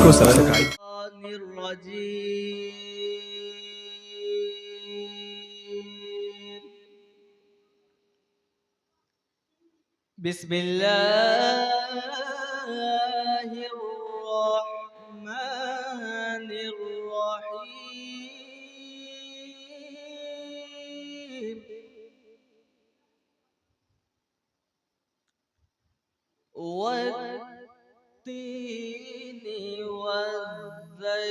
को सब्सक्राइब। बिस्मिल्लाहिर्रहमानिर्रहीम। वत्तीनि वज़्ज़ैतूनि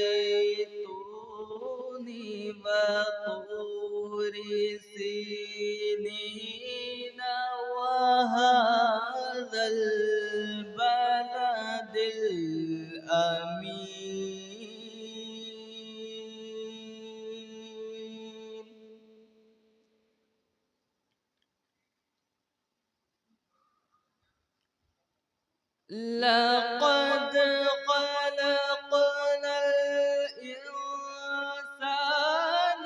वतूरि सीनीन वहाज़ल बलदिल अमीन। लक़द ख़लक़नल इंसान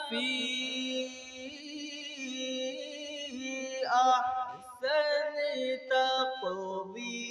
फ़ी अहसनि तक़वीम।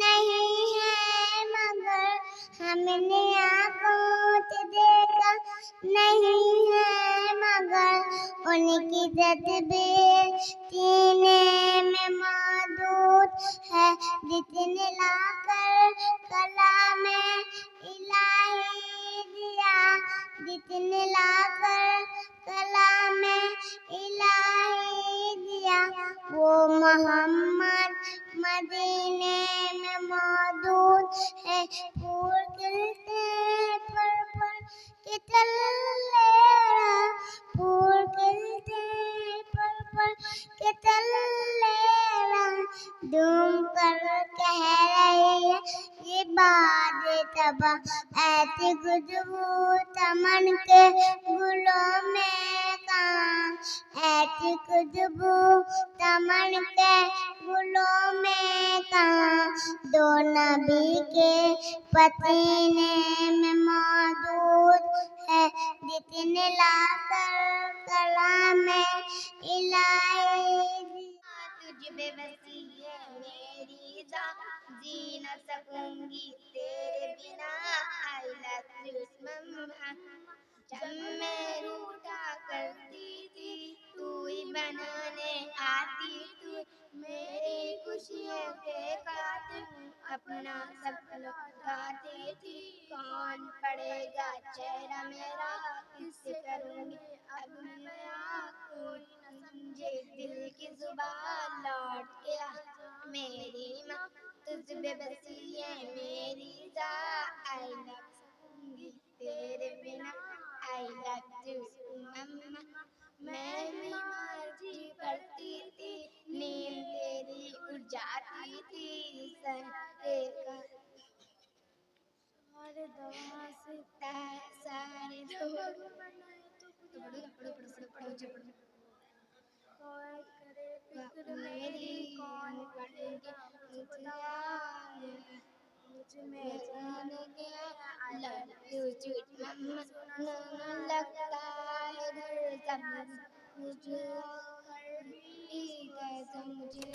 नहीं है मगर हमने आँखों से देखा नहीं है मगर उनकी तस्वीर सीने में मौजूद है जितने लाकर कलाम इलाही दिया जितने लाकर कलाम इलाही दिया वो मोहम्मद मदीने में मौजूद है। फूल खिलते पर के तले फूल खिलते पर के तले धूम कर कह रही है ये बात तबा ऐसी खुशबू चमन के गुलों में कहाँ ऐसी खुशबू चमन के गुलों में कहाँ दो नबी के पसीने में मौजूद है जितने लाकर कलाम इलाही तुझ बेबसी है मेरी जान जी न सकूंगी तेरे बिना आई लव यू मम्मा जब मैं रूठा करती थी तू ही बनाने आती तू मेरी खुशियों के खातिर अपना सब लुटाती थी कौन पड़ेगा चेहरा मेरा किससे करूंगी अब मैं कोई न समझे दिल की जुबान लौट के आ मेरी माँ तुझ बेबसी है मेरी जान आई लव सकूंगी तेरे बिना आई लव यू मम्मा मैं भी मर्जी करती थी नींद तेरी उड़ जाती थी सारे मेरी कौन पड़ेगा लगता मुझे और ही कसम मुझे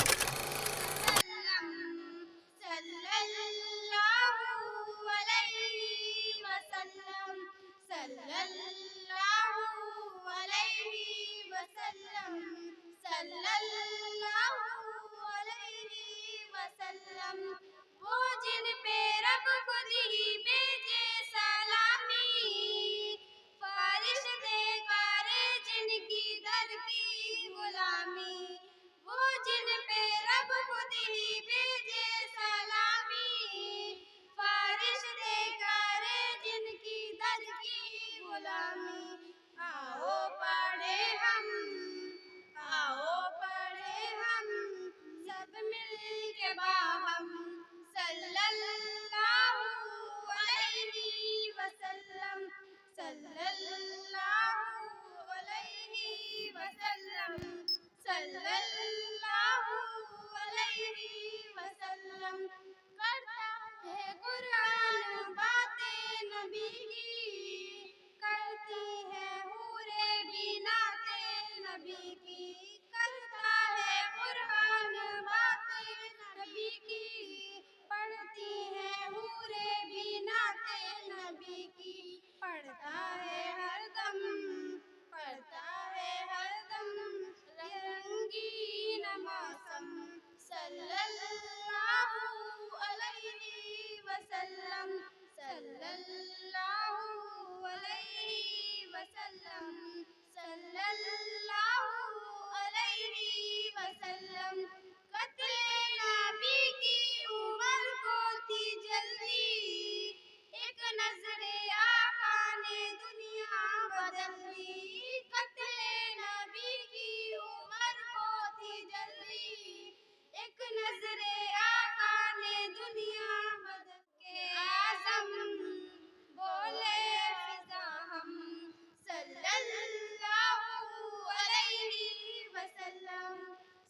सल्लल्लाहु अलैहि वसल्लम सल्लल्लाहु अलैहि वसल्लम सल्लल्लाहु अलैहि वसल्लम वो जिन पे रब खुद ही भेजे सलामी फरिश्ते करे जिनकी दर की गुलामी वो जिन पे रब खुद ही भेजे सलामी फरिश्ते करे जिनकी दर की गुलामी आओ पढ़े हम सब मिल के बाहम सल्लल्लाहु अलैहि वसल्लम सल्लल्लाहु अलैहि वसल्लम सल्लल्लाहु अलैहि वसल्लम करता है कुरान बातें नबी की करती है हूरे भी नाते नबी की करता है कुरान बातें नबी की पढ़ती है हूरे भी नाते नबी की पढ़ता है हरदम रंगीन मौसम सल्लल्लाहु अलैहि वसल्लम सल्लल्लाहु अलैहि वसल्लम सल्लल्लाहु अलैहि वसल्लम कत्ले नबी की उम्र को थी जल्दी एक नजरे आका ने दुनिया बदल दी कत्ले नबी की उम्र को थी जल्दी एक नजरे आका ने दुनिया बदल के आजम बोले फिजा हम सल्लल्लाहु अलैहि वसल्लम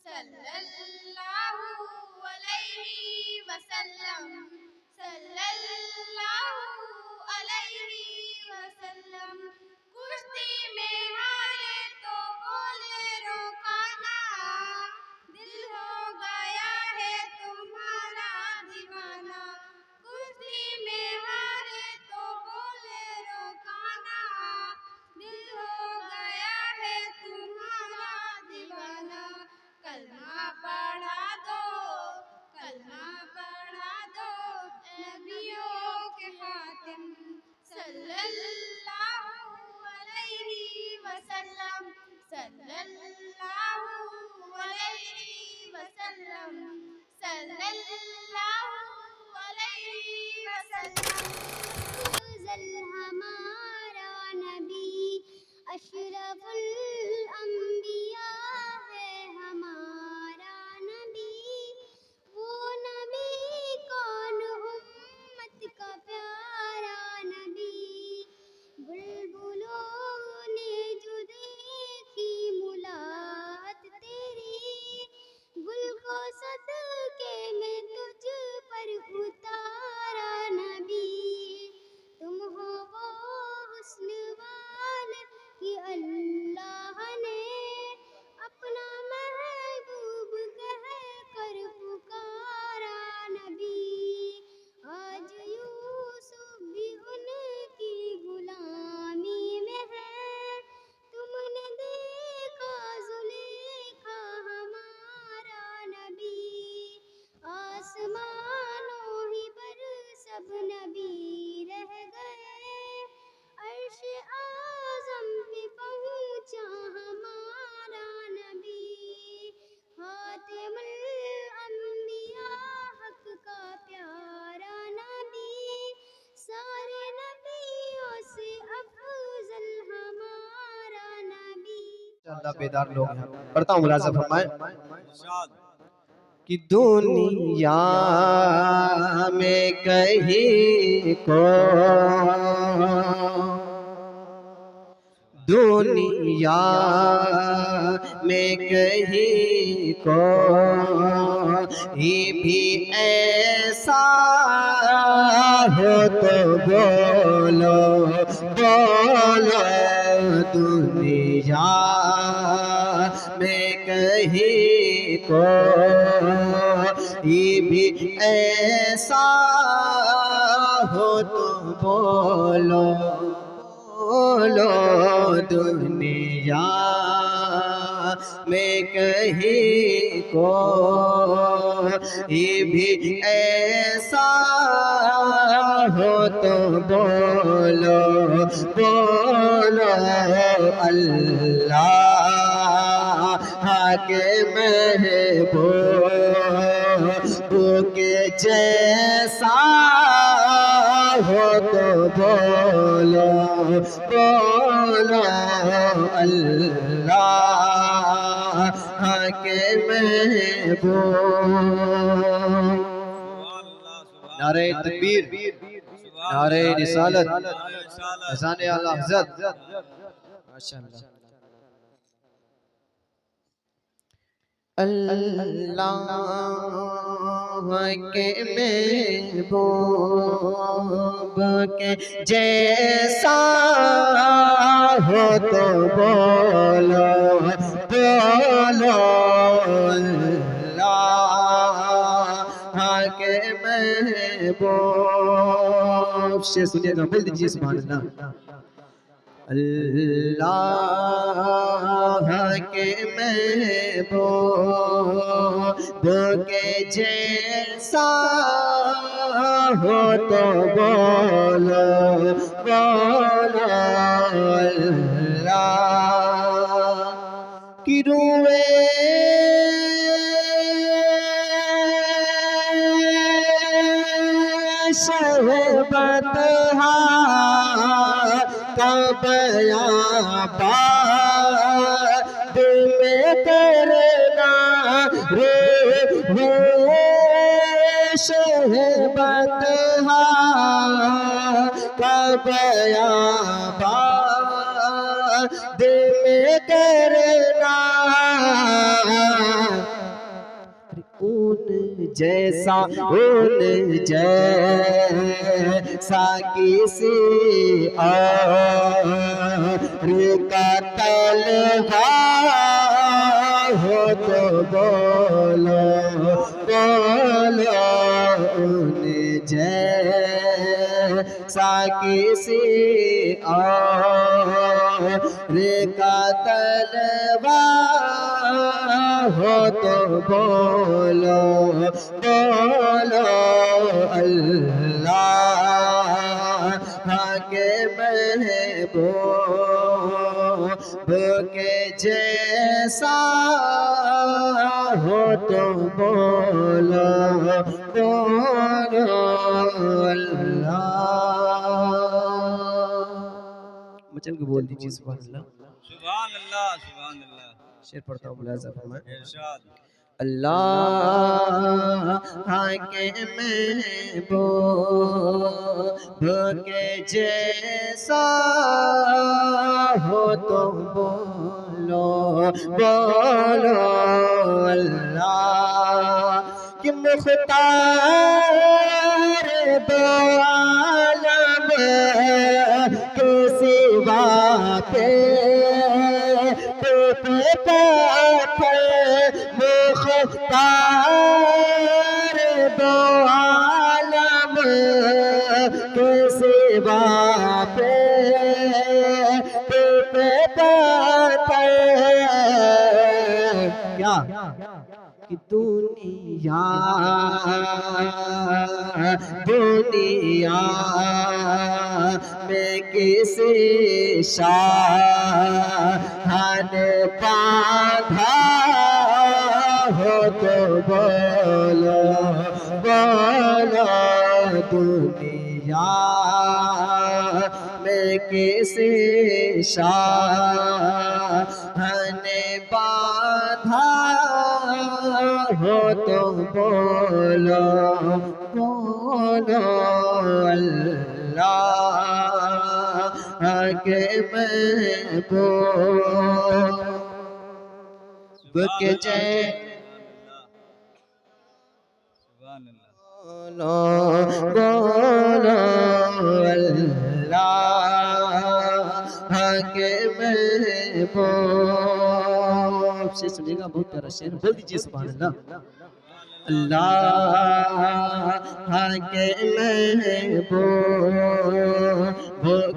सल्लल्लाहु अलैहि वसल्लम सल्लल्लाहु अलैहि वसल्लम कुश्ती में हारे तो बोले रोकाना दिल हो गया है तुम्हारा दीवाना कुश्ती में हारे तो बोले रोकाना दिल हो गया है तुम्हारा दीवाना कलमा पढ़ा दो नबियों के खातिम सल्लल्लाहु अलैहि वसल्लम सल्लल्लाहु अलैहि वसल्लम सल्लल्लाहु अलैहि वसल्लम अफजल हमारा नबी अशरफुल अंबिया है हमारा नबी वो नबी कौन उम्मत का प्यारा नबी बुलबुलों ने जो देखी मुलाकात तेरी गुल को सदके में तुझ पर उतारा नबी तुम हो वो हुस्न वाले कि अल्लाह ने अपना महबूब कह कर पुकारा नबी आज यूसुफ भी उनकी गुलामी में है तुमने देखा जुलेखा हमारा नबी आसमानों ही पर सब नबी रह गए अर्श आज़म पे पहुंचा हमारा नबी खातिमुल अंबिया हक का प्यारा नबी सारे नबियों से अफजल हमारा नबी। अल्लाह बेदार लोग हैं पढ़ता हूँ मुलाज़ा फरमाए कि दुनिया में कहीं को दुनिया में कहीं को ही भी ऐसा हो तो बोलो बोलो दुनिया मैं कहीं को ये भी ऐसा हो तो बोलो बोलो दुनिया में कहीं को ये भी ऐसा हो तो बोलो बोलो अल्लाह के महबूब के जैसा हो तो बोलो बोलो अल्लाह के महबूब। नारे तकबीर, नारे रिसालत, एहसान आला हज़रत। माशाअल्लाह। अल्लाह के महबूब के जैसा हो तो बोलो बोलो अल्लाह के महबूब से सुनिएगा, बोल दीजिए सुभान अल्लाह। अल्लाह के महबूब के जैसा हो तो बोलो बोलो अल्लाह की रूए शहबत बयाबाद में करना रे शहबत का बयाबाद में करना उन जैसा किसी और का तलवा हो तो बोलो बोलो उन जैसा किसी और का तलवा हो तो बोलो बोलो अल्लाह के महबूब के जैसा हो तो बोलो बोलो अल्लाह। मचल के बोल दीजिए सुभान अल्लाह। सुभान अल्लाह, सुभान अल्लाह। शेर पढ़ता हूँ मुलाज़ा फरमाए। इरशाद। अल्लाह के महबूब के जैसा हो तो बोलो बोलो अल्लाह कि मुख्तार दो आलम के सिवा पे मुख्तार दो आलम के सिवा पे क्या कि दुनिया दुनिया में किसी शान बांधा हो तो बोलो बोलो दुनिया में किसी शान बांधा हो तो बोलो बोलो अल्लाह के महबूब के जय सुभान अल्लाह। बोलो अल्लाह के महबूब से सुनेगा बहुत प्यारा शेर, बोल दीजिए सुभान अल्लाह। अल्लाह के महबूब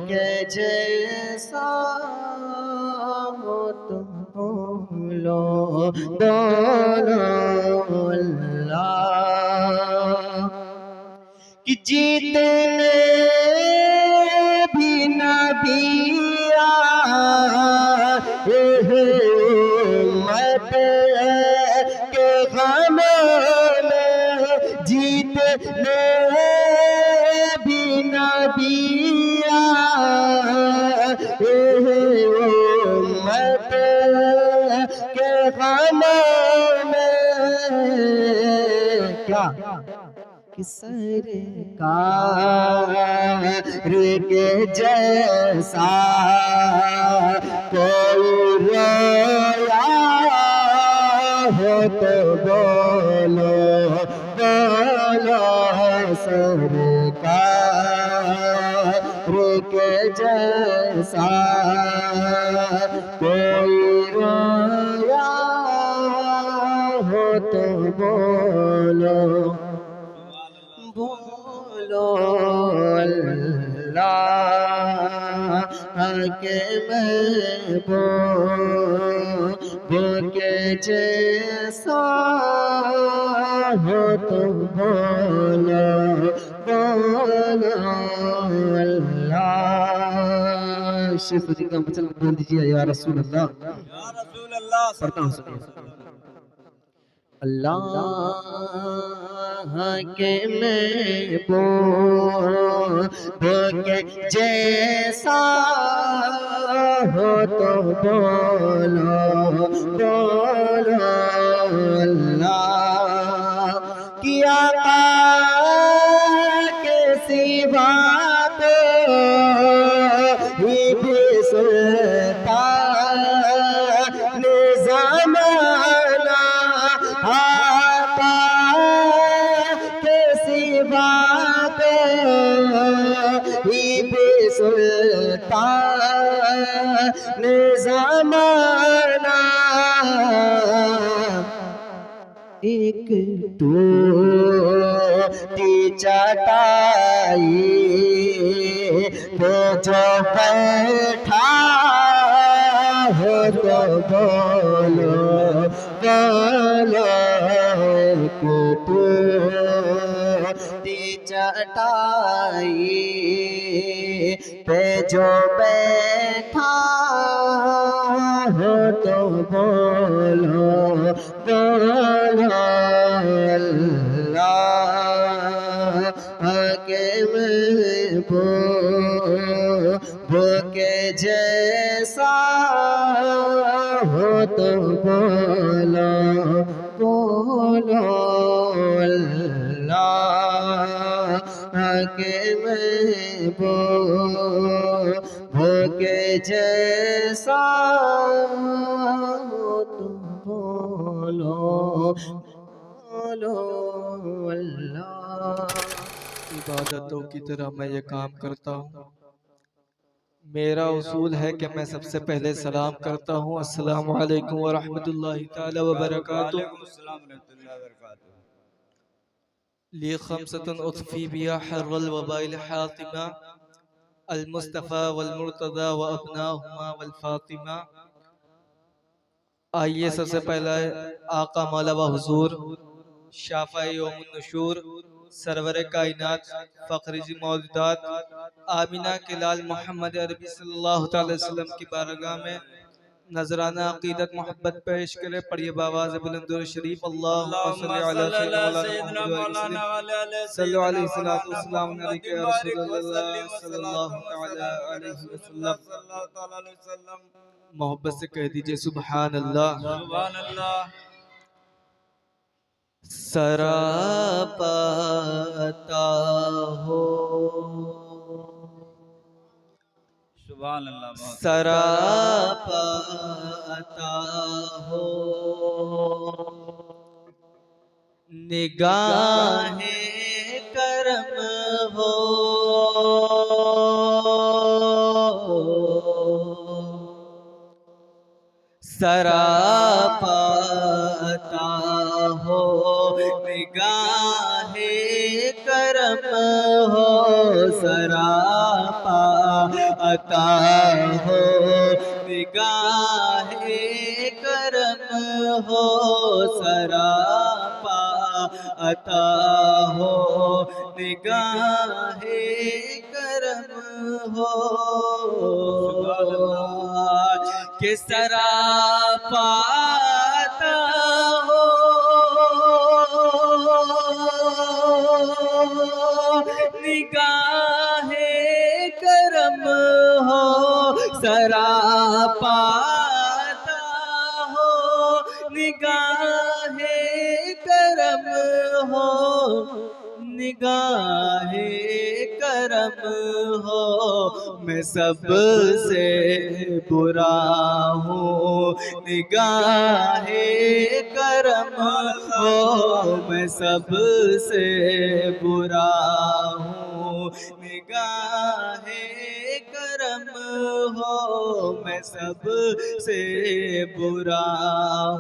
के जैसा हो तुम बोलो बोलो अल्लाह। कि जीतने भी नबिया उम्मत के गम में, जीतने भी नबिया उम्मत के गम में, क्या कि सरकार के जैसा कोई रोया हो तो बोलो बोलो सरकार के जैसा कोई रोया हो तो बोलो बोलो अल्लाह के महबूब के जैसा हो तो बोलो बोलो अल्लाह। शेख जी का वचन बोल दीजिए या रसूल अल्लाह। या रसूल अल्लाह पढ़ता हूँ सुनिए। अल्लाह के महबूब के जैसा हो तो बोलो बोलो अल्लाह। कि आका के सिवा तो ही भी सुल्तान ज़माना, आका के सिवा तो ही भी सुल्तान ज़माना। एक टूटी चटाई पे जो बैठा हो तो बोलो बोलो। एक टूटी चटाई पे जो बैठा हो तो बोलो बोलो अल्लाह के महबूब के जैसा हो तो बोलो बोलो अल्लाह के महबूब के जैसा हो तो बोलो बोलो अल्लाह। इबादतों की तरह मैं ये काम करता हूँ। मेरा उसूल है कि मैं सबसे पहले सलाम करता हूँ, अस्सलामु अलैकुम व रहमतुल्लाहि ताला व बरकातुहू। वालेकुम अस्सलाम व रहमतुल्लाहि व बरकातुहू। ली खमसतुन उत्फी बिहा हर्रल वबाइल हातिमा अल मुस्तफ़ा वल मुर्तज़ा व अबनाहुमा वल फातिमा। आइए सबसे पहले आका मौला व हुजूर शाफ़ाए यौमुन नुशूर सरवर कायनात फ़ख्र मौजूदात आमिना के लाल मोहम्मद अरबी सल्लल्लाहु अलैहि वसल्लम की बारगाह में नजराना अकीदत मोहब्बत पेश करे। पढ़िए बावाज़ बुलंद और शरीफ अल्लाहुम्मा सल्लि अला सय्यिदिना मौलाना सल्लल्लाहु अलैहि वसल्लम सल्लल्लाहु अलैहि वसल्लम। मोहब्बत से कह दीजिए सुभान अल्लाह। सुभान अल्लाह। सरापा अता हो सुभान अल्लाह। बहुत सरापा अता हो निगाहें करम हो सरापा पाता हो, निगाहे करम हो, सरापा अता हो, निगाहे करम हो, सरापा अता हो, निगाहे करम हो, कि सरापा अता हो, निगाहे करम हो, सरापा अता हो, निगाहे करम हो, निगाहे करम हो, मैं सबसे बुरा हूँ, निगाहे करम हो, मैं सबसे बुरा हूँ, निगाहे करम हो, मैं सबसे बुरा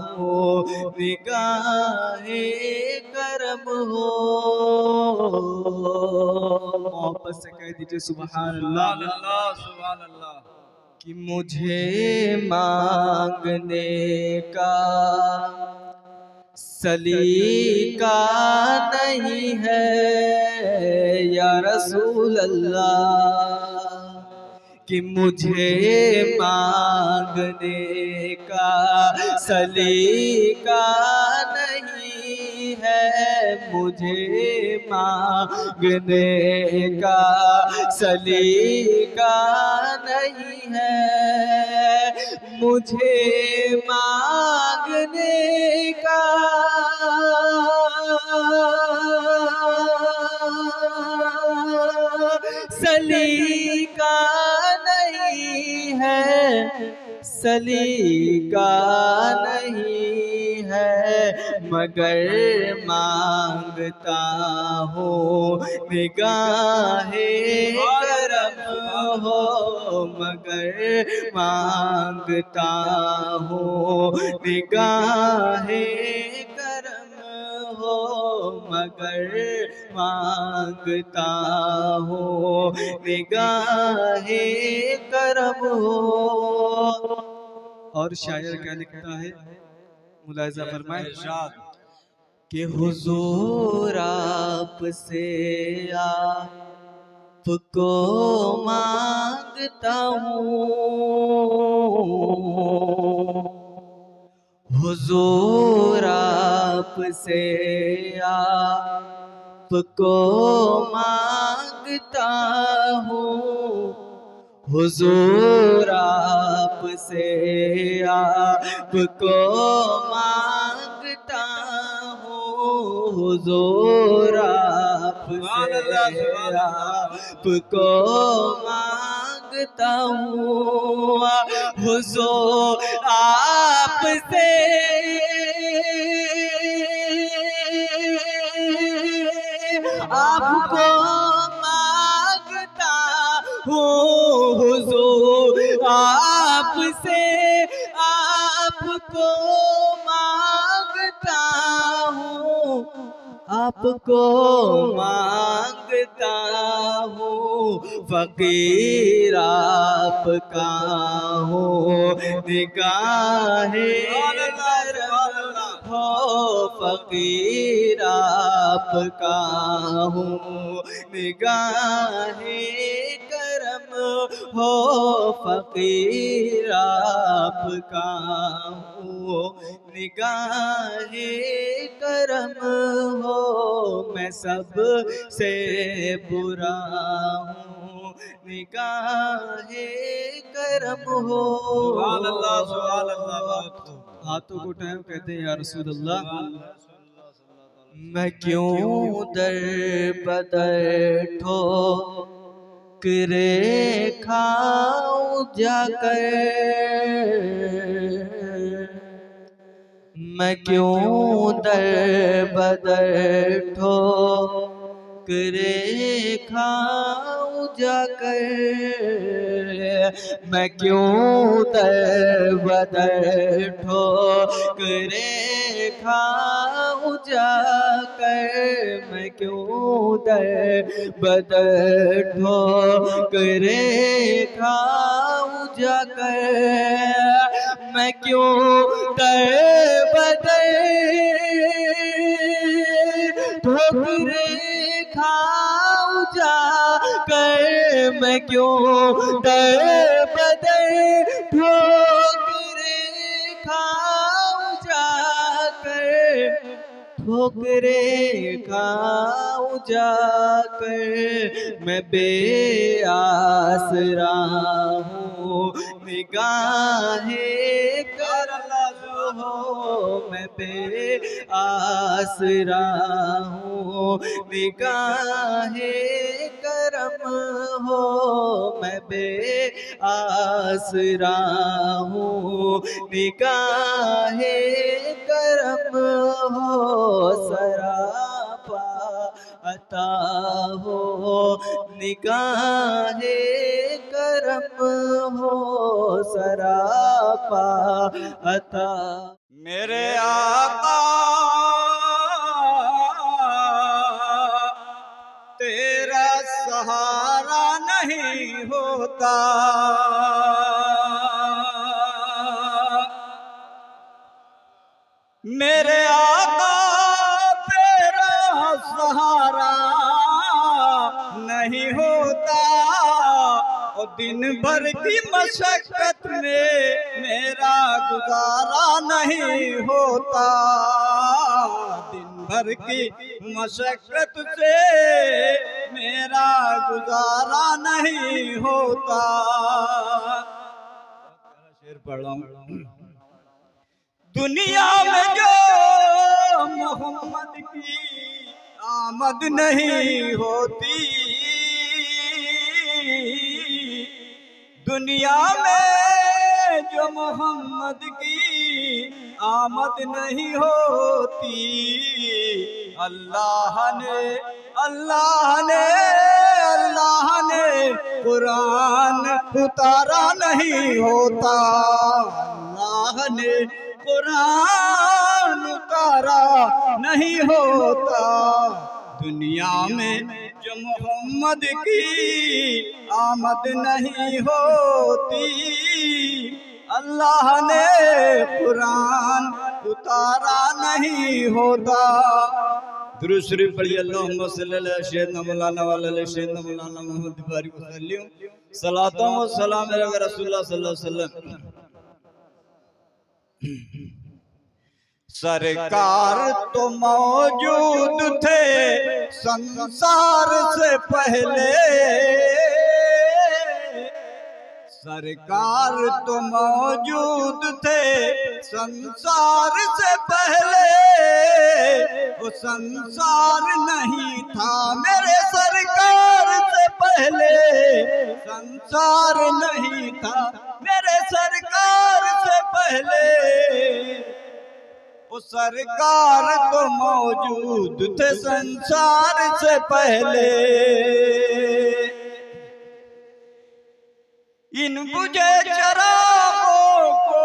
हूँ, निगाहे करम हो। मोहब्बत से कह दीजिए सुभान अल्लाह। सुभान अल्लाह, सुभान अल्लाह। कि मुझे मांगने का सलीका नहीं है या रसूल अल्लाह, कि मुझे मांगने का सलीका नहीं है, मुझे मांगने का सलीका नहीं है, मुझे मांगने का सलीका नहीं है, सलीका नहीं है, मगर मांगता हूँ निगाहे करम हो, मगर मांगता हूँ निगाहे करम हो, मगर मांगता हूँ निगाहे करम हो। और शायर क्या लिखता है, मुलाहिजा फरमाए इरशाद। कि हुजूर आपसे आपको मांगता हूँ, हुजूर आपसे आपको मांगता हूँ, हुजूर आपसे आपको मांगता हूँ, हुजूर आपसे आपको मांगता हूँ, हुजूर आपसे आपको मांगता हूँ, हुजूर आपसे आपको मांगता हूँ, आपको मांगता हूँ, फकीर आपका हूँ निगाहे करम हो, फकीर आपका हूँ निगाहे करम हो, फकीर आपका हूँ निगाहे करम हो, मैं सब से बुरा हूँ निगाहे करम हो। सुभान अल्लाह, सुभान अल्लाह। बहुत खूब। हाथों को उठाएं, कहते हैं या रसूल अल्लाह, सुभान अल्लाह, सल्लल्लाहु अलैहि मैं क्यों दर बदर ठोकरे खाऊं जाकर, मैं क्यों दर बदर ठोकरे करे खाऊं जाकर, मैं क्यों दर बदर ठोकरे खाऊं जाकर, मैं क्यों दर बदर ठोकरे खाऊं जाकर, मैं क्यों दर बदर ठोकरे खाऊं जाकर, मैं क्यों दर बदर ठोकरे खाऊं जाकर, ठोकरे खाऊं जाकर, मैं बेआसरा हूँ निगाहें करम हो, मैं बेआसरा हूँ निगाहें करम हो, मैं बेआसरा हूँ निगाहें करम हो, सरापा अता हो निगाहें करम हो, सरापा अता। मेरे आका तेरा सहारा नहीं होता, मेरे आका तेरा सहारा नहीं होता, और दिन भर की मशक्कत में मेरा गुजारा नहीं होता, दिन भर की मशक्कत से मेरा गुजारा नहीं होता। शेर पढ़ रहा हूं। दुनिया में जो मोहम्मद की आमद नहीं होती, दुनिया में जो मोहम्मद की आमद नहीं होती, अल्लाह ने अल्लाह ने अल्लाह ने कुरान उतारा नहीं होता, अल्लाह ने कुरान उतारा नहीं होता। दुनिया में जो मोहम्मद की आमद नहीं होती, अल्लाह ने कुरान उतारा नहीं होता। दुरूद शरीफ पढ़िए। अल्लाहुम्मा सल्ली अला सय्यिदना मौलाना व अला सय्यिदना मौलाना मुहम्मद बारिक वसल्लम। सलातो व सलाम अला रसूलुल्लाह सल्लल्लाहु अलैहि वसल्लम। सरकार तो मौजूद थे संसार से पहले, सरकार तो मौजूद थे संसार से पहले, वो संसार नहीं था मेरे सरकार से पहले, संसार नहीं था मेरे सरकार से पहले, वो सरकार तो मौजूद थे संसार से पहले। इन बुझे चरागों को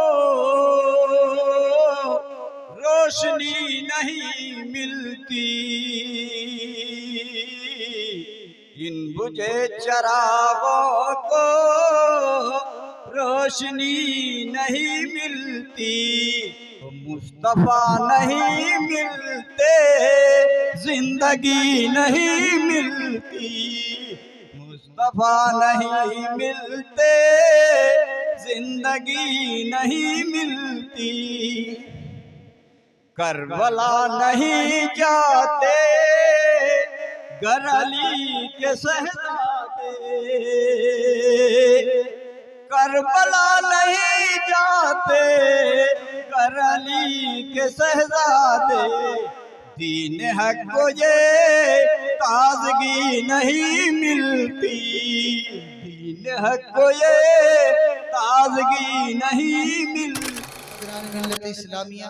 रोशनी नहीं मिलती, इन बुझे चरागों को रोशनी नहीं मिलती, मुस्तफा नहीं मिलते जिंदगी नहीं मिलती, मुस्तफा नहीं मिलते जिंदगी नहीं मिलती। करबला नहीं जाते गर अली के शहजादे, करबला नहीं जाते गर अली के शहजादे, दीन हक को ये ताजगी नहीं मिलती, दीन हक को ये ताजगी नहीं मिलती। इस्लामिया,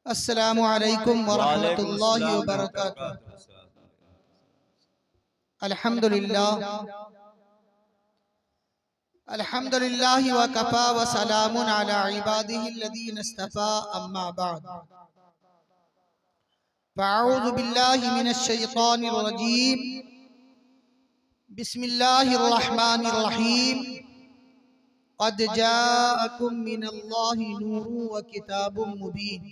अस्सलामु अलैकुम व रहमतुल्लाहि व बरकातुहू। अल्हम्दुलिल्लाह अल्हम्दुलिल्लाह व कफ़ा व सलामुन अला इबादिही अल्लज़ीना इस्तफ़ा अम्मा बाद फ़अऊज़ु बिल्लाहि मिनश शैतानिर रजीम बिस्मिल्लाहिर रहमानिर रहीम क़द जाअकुम मिनल्लाहि नूरुन व किताबुम मुबीन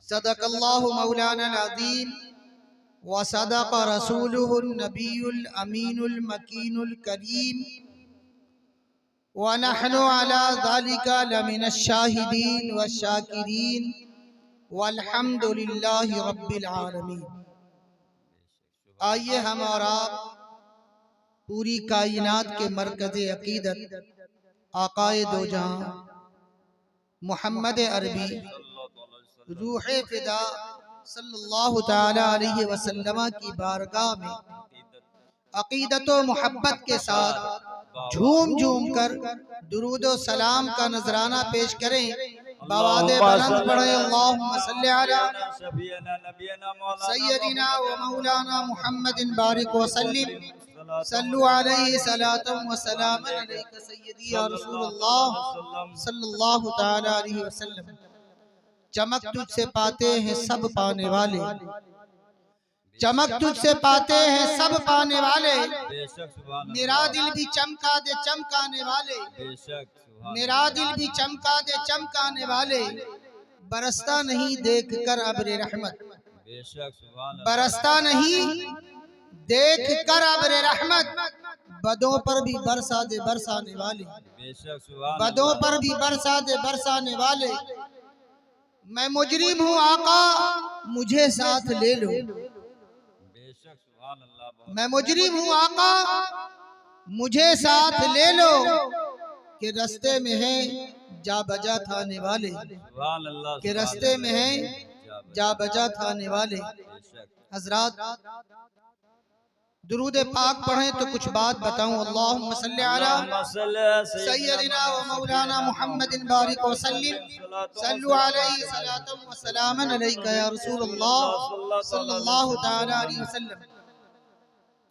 सदक़ल्लाहु मौलानल अज़ीम व सदक़ रसूलुहुन नबियुल अमीनुल मकीनुल करीम व नहनु अला ज़ालिका लमिनश शाहिदीन व शाकिरीन वल्हम्दुलिल्लाहि रब्बिल आलमीन। आइए हम और आप पूरी कायनात के मरकज़े अक़ीदत आक़ाए दो जहां मोहम्मद अरबी रूहे फ़िदा सल्लल्लाहु ताला अलैहि वसल्लम की बारगाह में अक़ीदत व मोहब्बत के साथ झूम झूम कर दुरूद व सलाम का नजराना पेश करें। बवादे बुलंद पढ़े अल्लाहुम्मा सल्ली अला सय्यदिना व मौलाना मुहम्मदिन बारिक व सल्लिम सल्लु अलैहि सलातम व सलामन अलैका सय्यदी या रसूलल्लाह सल्लल्लाहु ताला अलैहि वसल्लम। चमक तुझसे पाते हैं सब पाने वाले, चमक तुझसे पाते हैं सब पाने वाले, मेरा दिल भी चमका दे चमकाने वाले, मेरा दिल भी चमका दे चमकाने वाले, बरसता नहीं देख कर अब्र रहमत, बरसता नहीं देख कर अब्र रहमत, बदों पर भी बरसा दे बरसाने वाले, बदों पर भी बरसा दे बरसाने वाले। मैं मुजरिम हूँ आका मुझे साथ ले लो, मैं मुजरिम हूँ आका मुझे साथ ले लो, के रास्ते में है जा बजा थाने वाले, के रास्ते में है जा बजा थाने वाले। हजरात दुरूद पाक पढ़ें तो कुछ बात बताऊं। अल्लाहुम्मा सल्ली अला सय्यदिना व मौलाना मुहम्मदिन बारिक व सल्लिम सल्लु अलैहि सलातम व सलामन अलैका या रसूलल्लाह सल्लल्लाहु ताला अलैहि वसल्लम।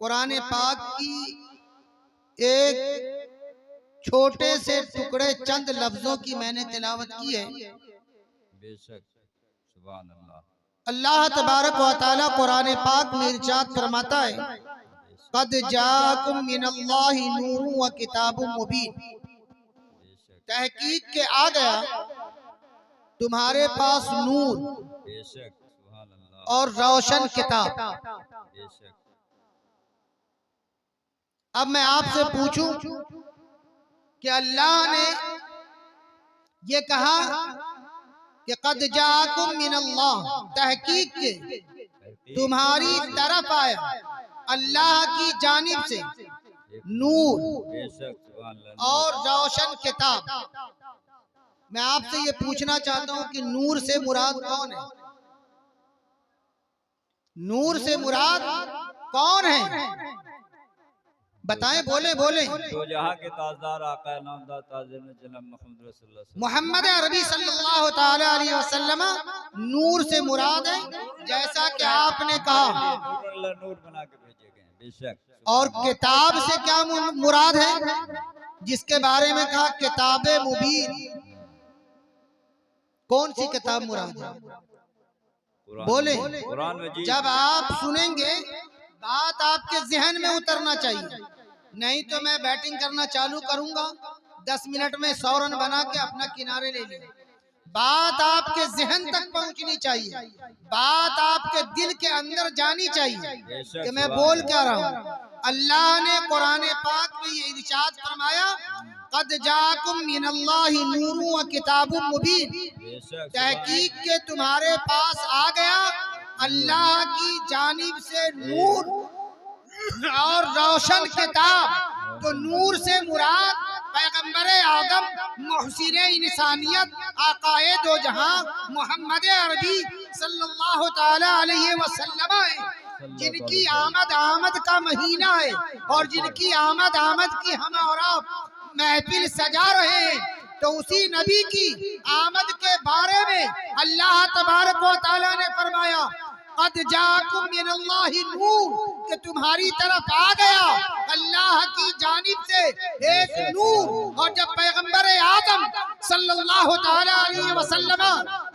कुरान पाक की एक छोटे से टुकड़े चंद लफ्जों की मैंने तिलावत की है। बेशक सुभान अल्लाह। अल्लाह तबारक व तआला कुरान पाक में इरशाद फरमाता है क़द जाअकुम मिनल्लाहि नूरुन व किताबुम मुबीन, तहकीक के आ गया तुम्हारे पास नूर और रोशन किताब। अब मैं आपसे पूछूं कि अल्लाह ने ये कहा कि क़द जाअकुम मिनल्लाह, तहकीक के तुम्हारी तरफ आया अल्लाह की जानिब से नूर और रोशन किताब। मैं आपसे ये पूछना चाहता हूं कि नूर से मुराद कौन है? नूर से मुराद कौन है? बताएं, बोले बोले। तो जहां के ताजदार आका नामदार ताजिर जनाब मोहम्मद रसूलुल्लाह मोहम्मद अरबी सल्लल्लाहु ताला अलैहि वसल्लम नूर से मुराद है, जैसा कि आपने कहा। नूर बना के भेजे गए बेशक। और किताब से क्या मुराद है? जिसके बारे में कहा किताबे मुबीन, कौन सी किताब मुराद है? बोले। कुरान मजीद। जब आप सुनेंगे बात आपके जहन में उतरना चाहिए, नहीं तो मैं बैटिंग करना चालू करूंगा, 10 मिनट में 100 रन बना के अपना किनारे ले लिया। बात आपके जहन तक पहुंचनी चाहिए, बात आपके दिल के अंदर जानी चाहिए कि मैं बोल क्या रहा हूँ। अल्लाह ने कुरान पाक में ये इरशाद फरमाया क़द जाअकुम मिनल्लाहि नूरुन व किताबुम मुबीन, तहकीक के तुम्हारे पास आ गया अल्लाह की जानिब से नूर और रोशन किताब। तो नूर से मुराद पैगंबर आदम मुहसिन इंसानियत आकाए दो जहां मोहम्मद अरबी सल्लल्लाहु ताला अलैहि वसल्लम है, जिनकी आमद का महीना है और जिनकी आमद की हम और आप महफिल सजा रहे हैं। तो उसी नबी की आमद के बारे में अल्लाह तबारक व तआला ने फरमाया क़द जाअकुम मिनल्लाहि नूर कि तुम्हारी तरफ आ गया अल्लाह की जानिब से एक नूर। और जब पैगंबर आदम सल्लल्लाहु ताला अलैहि वसल्लम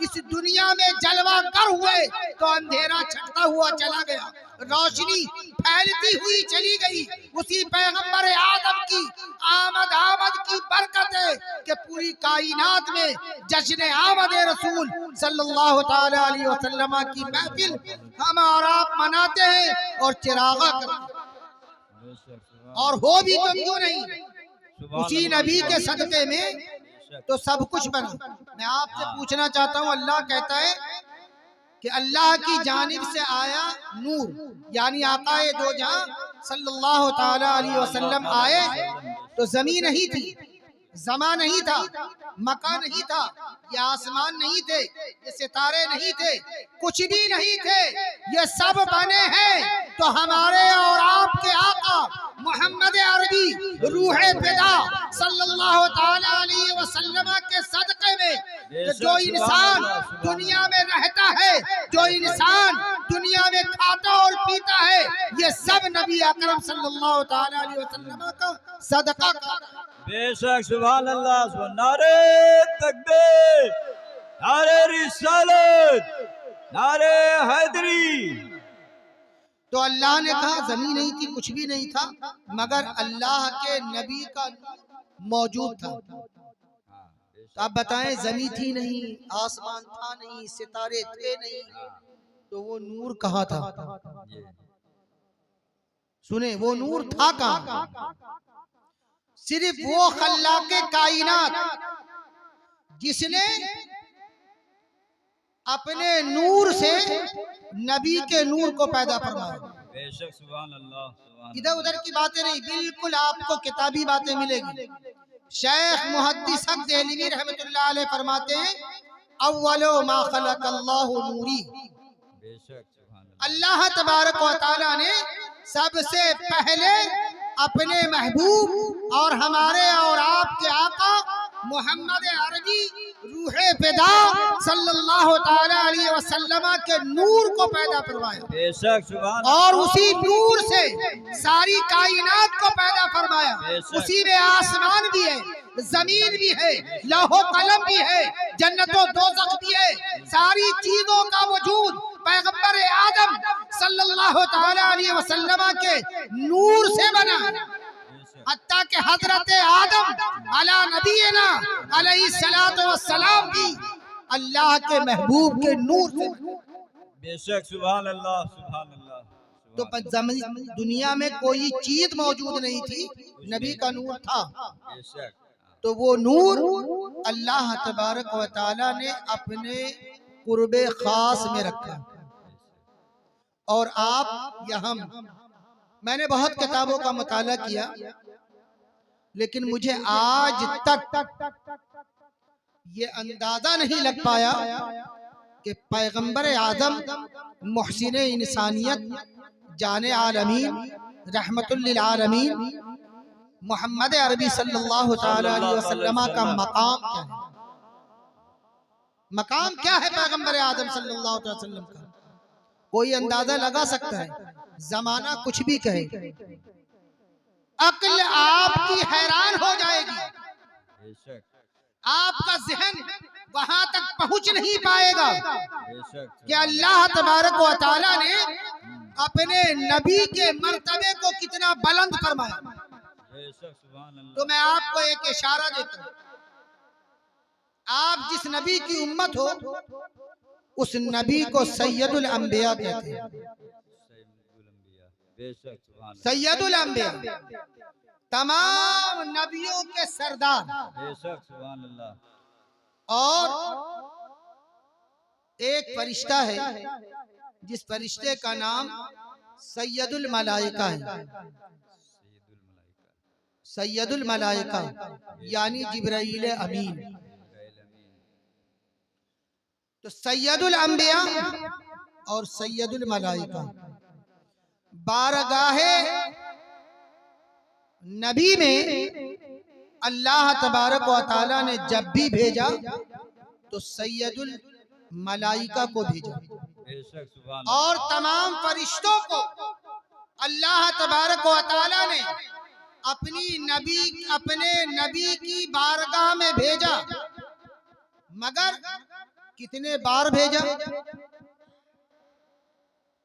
इस दुनिया में जलवा कर हुए तो अंधेरा छटता हुआ चला गया, रोशनी फैलती हुई चली गई। उसी पैगंबर आदम की आमद की बरकत है कि पूरी कायनात में जश्न आमद रसूल सल्लल्लाहु ताला अलैहि वसल्लम की महफिल हम और आप मनाते हैं और चिरागा करते हैं। और हो भी तो क्यों नहीं, उसी नबी के सदक़े में तो सब कुछ बना। मैं आपसे पूछना चाहता हूँ, अल्लाह कहता है कि अल्लाह की जानिब से आया नूर, यानी आकाए दो जहां सल्लल्लाहु ताला अलैहि वसल्लम आए तो जमीन नहीं थी, जमा नहीं था, मका नहीं था, ये आसमान नहीं थे, ये सितारे नहीं थे, कुछ भी नहीं थे, ये सब बने हैं तो हमारे और आपके आका मोहम्मद अरबी रूह फिदा सल्लल्लाहु ताला अलैहि वसल्लम के सदक़े में जो इंसान दुनिया में रहता है, जो इंसान दुनिया में खाता और पीता है, ये सब नबी अकरम सल्लल्लाहु ताला अलैहि वसल्लम का सदका का। बेशक सुभान अल्लाह, नारे तकबीर, नारे रिसालत, नारे हैदरी। तो अल्लाह ने कहा जमीन नहीं थी, कुछ भी नहीं था, मगर अल्लाह के नबी का मौजूद था। तो आप बताएं, जमीन थी नहीं, आसमान था नहीं, सितारे थे नहीं, तो वो नूर कहाँ था? सुने, वो नूर था कहाँ? सिर्फ वो खल्लाके कायनात जिसने अपने नूर से नबी के नूर को पैदा फरमाया। बेशक सुभान अल्लाह। इधर उधर की बातें नहीं, बिल्कुल आपको किताबी बातें मिलेगी। शेख मुहद्दिस हक देहलवी रहमतुल्लाह अलैह फरमाते हैं, अव्वलो मा खलक़ल्लाहु नूरी। बेशक सुभान अल्लाह तबारक व तआला ने सबसे पहले अपने महबूब और हमारे और आपके आका मोहम्मद अरबी रूहे फिदा सल्लल्लाहु ताला अलैहि वसल्लम के नूर को पैदा करवाया। बेशक सुभान। और उसी नूर से सारी कायनात को पैदा फरमाया। उसी में आसमान भी है, जमीन भी है, लौहो कलम भी है, जन्नतो दोज़ख भी है, सारी चीजों का वजूद पैगंबर आदम सल्लल्लाहु ताला अलैहि वसल्लम के नूर से बना। हत्ता के हजरत आदम अला नबीना अलैहिस्सलातु वस्सलाम भी अल्लाह के महबूब के नूर से। बेशक सुभान अल्लाह, सुभान अल्लाह। तो दुनिया में कोई चीज मौजूद नहीं थी, नबी का नूर था। बेशक। तो वो नूर अल्लाह तबारक व तआला ने अपने कुर्बे खास में रखा। और आप या मैंने बहुत किताबों का मुताला किया, लेकिन मुझे आज तक ये अंदाजा नहीं लग पाया कि पैगंबर आदम मुहसिन इंसानियत जाने आलमीन रहमतुल लिल आलमीन मोहम्मद अरबी सल्लल्लाहु ताला अलैहि वसल्लम का मकाम क्या है। मकाम क्या है पैगंबर आदम सल्लल्लाहु अलैहि वसल्लम का? कोई अंदाजा लगा सकता है? जमाना कुछ भी कहे, अक्ल आपकी हैरान हो जाएगी। आपका जहन वहां तक पहुंच नहीं पाएगा कि अल्लाह तबारक व तआला ने अपने नबी के मर्तबे को कितना बुलंद फरमाया। तो मैं आपको एक इशारा देता हूं, आप जिस नबी की उम्मत हो उस नबी को सैयदुल अंबिया कहते हैं। सैयदुल अंबिया, तमाम नबियों के सरदार। बेशक सुभान अल्लाह। और एक फरिश्ता है जिस फरिश्ते का नाम सैयदुल मलाइका है। सैयदुल मलाइका यानी जिब्राइल अमीन। तो सैयदुल अंबिया और सैयदुल मलाइका बारगाहे नबी में अल्लाह तबारक व तआला ने जब भी भेजा तो सैयदुल मलाइका को भेजा और तमाम फरिश्तों को अल्लाह तबारक व तआला ने अपने नबी की बारगाह में भेजा, मगर कितने बार भेजा?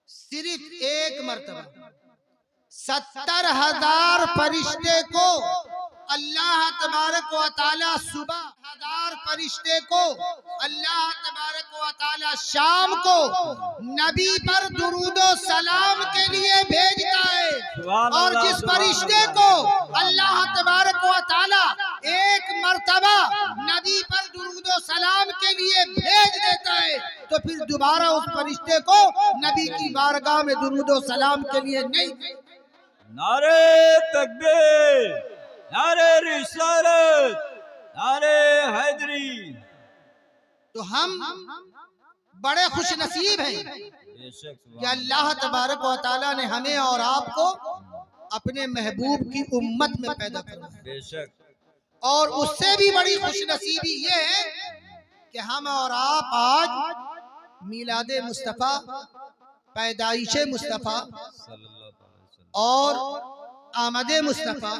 सिर्फ एक मर्तबा। 70,000 फरिश्ते को अल्लाह तबारक व तआला सुबह, 1000 फरिश्ते को अल्लाह तबारक व तआला शाम को नबी पर दुरूदो सलाम के लिए भेजता है। और जिस फरिश्ते को अल्लाह तबारक व तआला एक मर्तबा नबी पर दुरूदो सलाम के लिए भेज देता है, तो फिर दोबारा उस फरिश्ते को नबी की बारगाह में दुरूदो सलाम के लिए नहीं। नारे तकबीर, नारे रिसालत, नारे हैदरी। तो हम बड़े खुश नसीब हैं कि अल्लाह तबारक व तआला ने हमें और आपको अपने महबूब की उम्मत में पैदा किया। बेशक। और उससे भी बड़ी खुश नसीबी ये है कि हम और आप आज मिलादे मुस्तफ़ा, पैदाइशे मुस्तफ़ा और आमदे मुस्तफ़ा,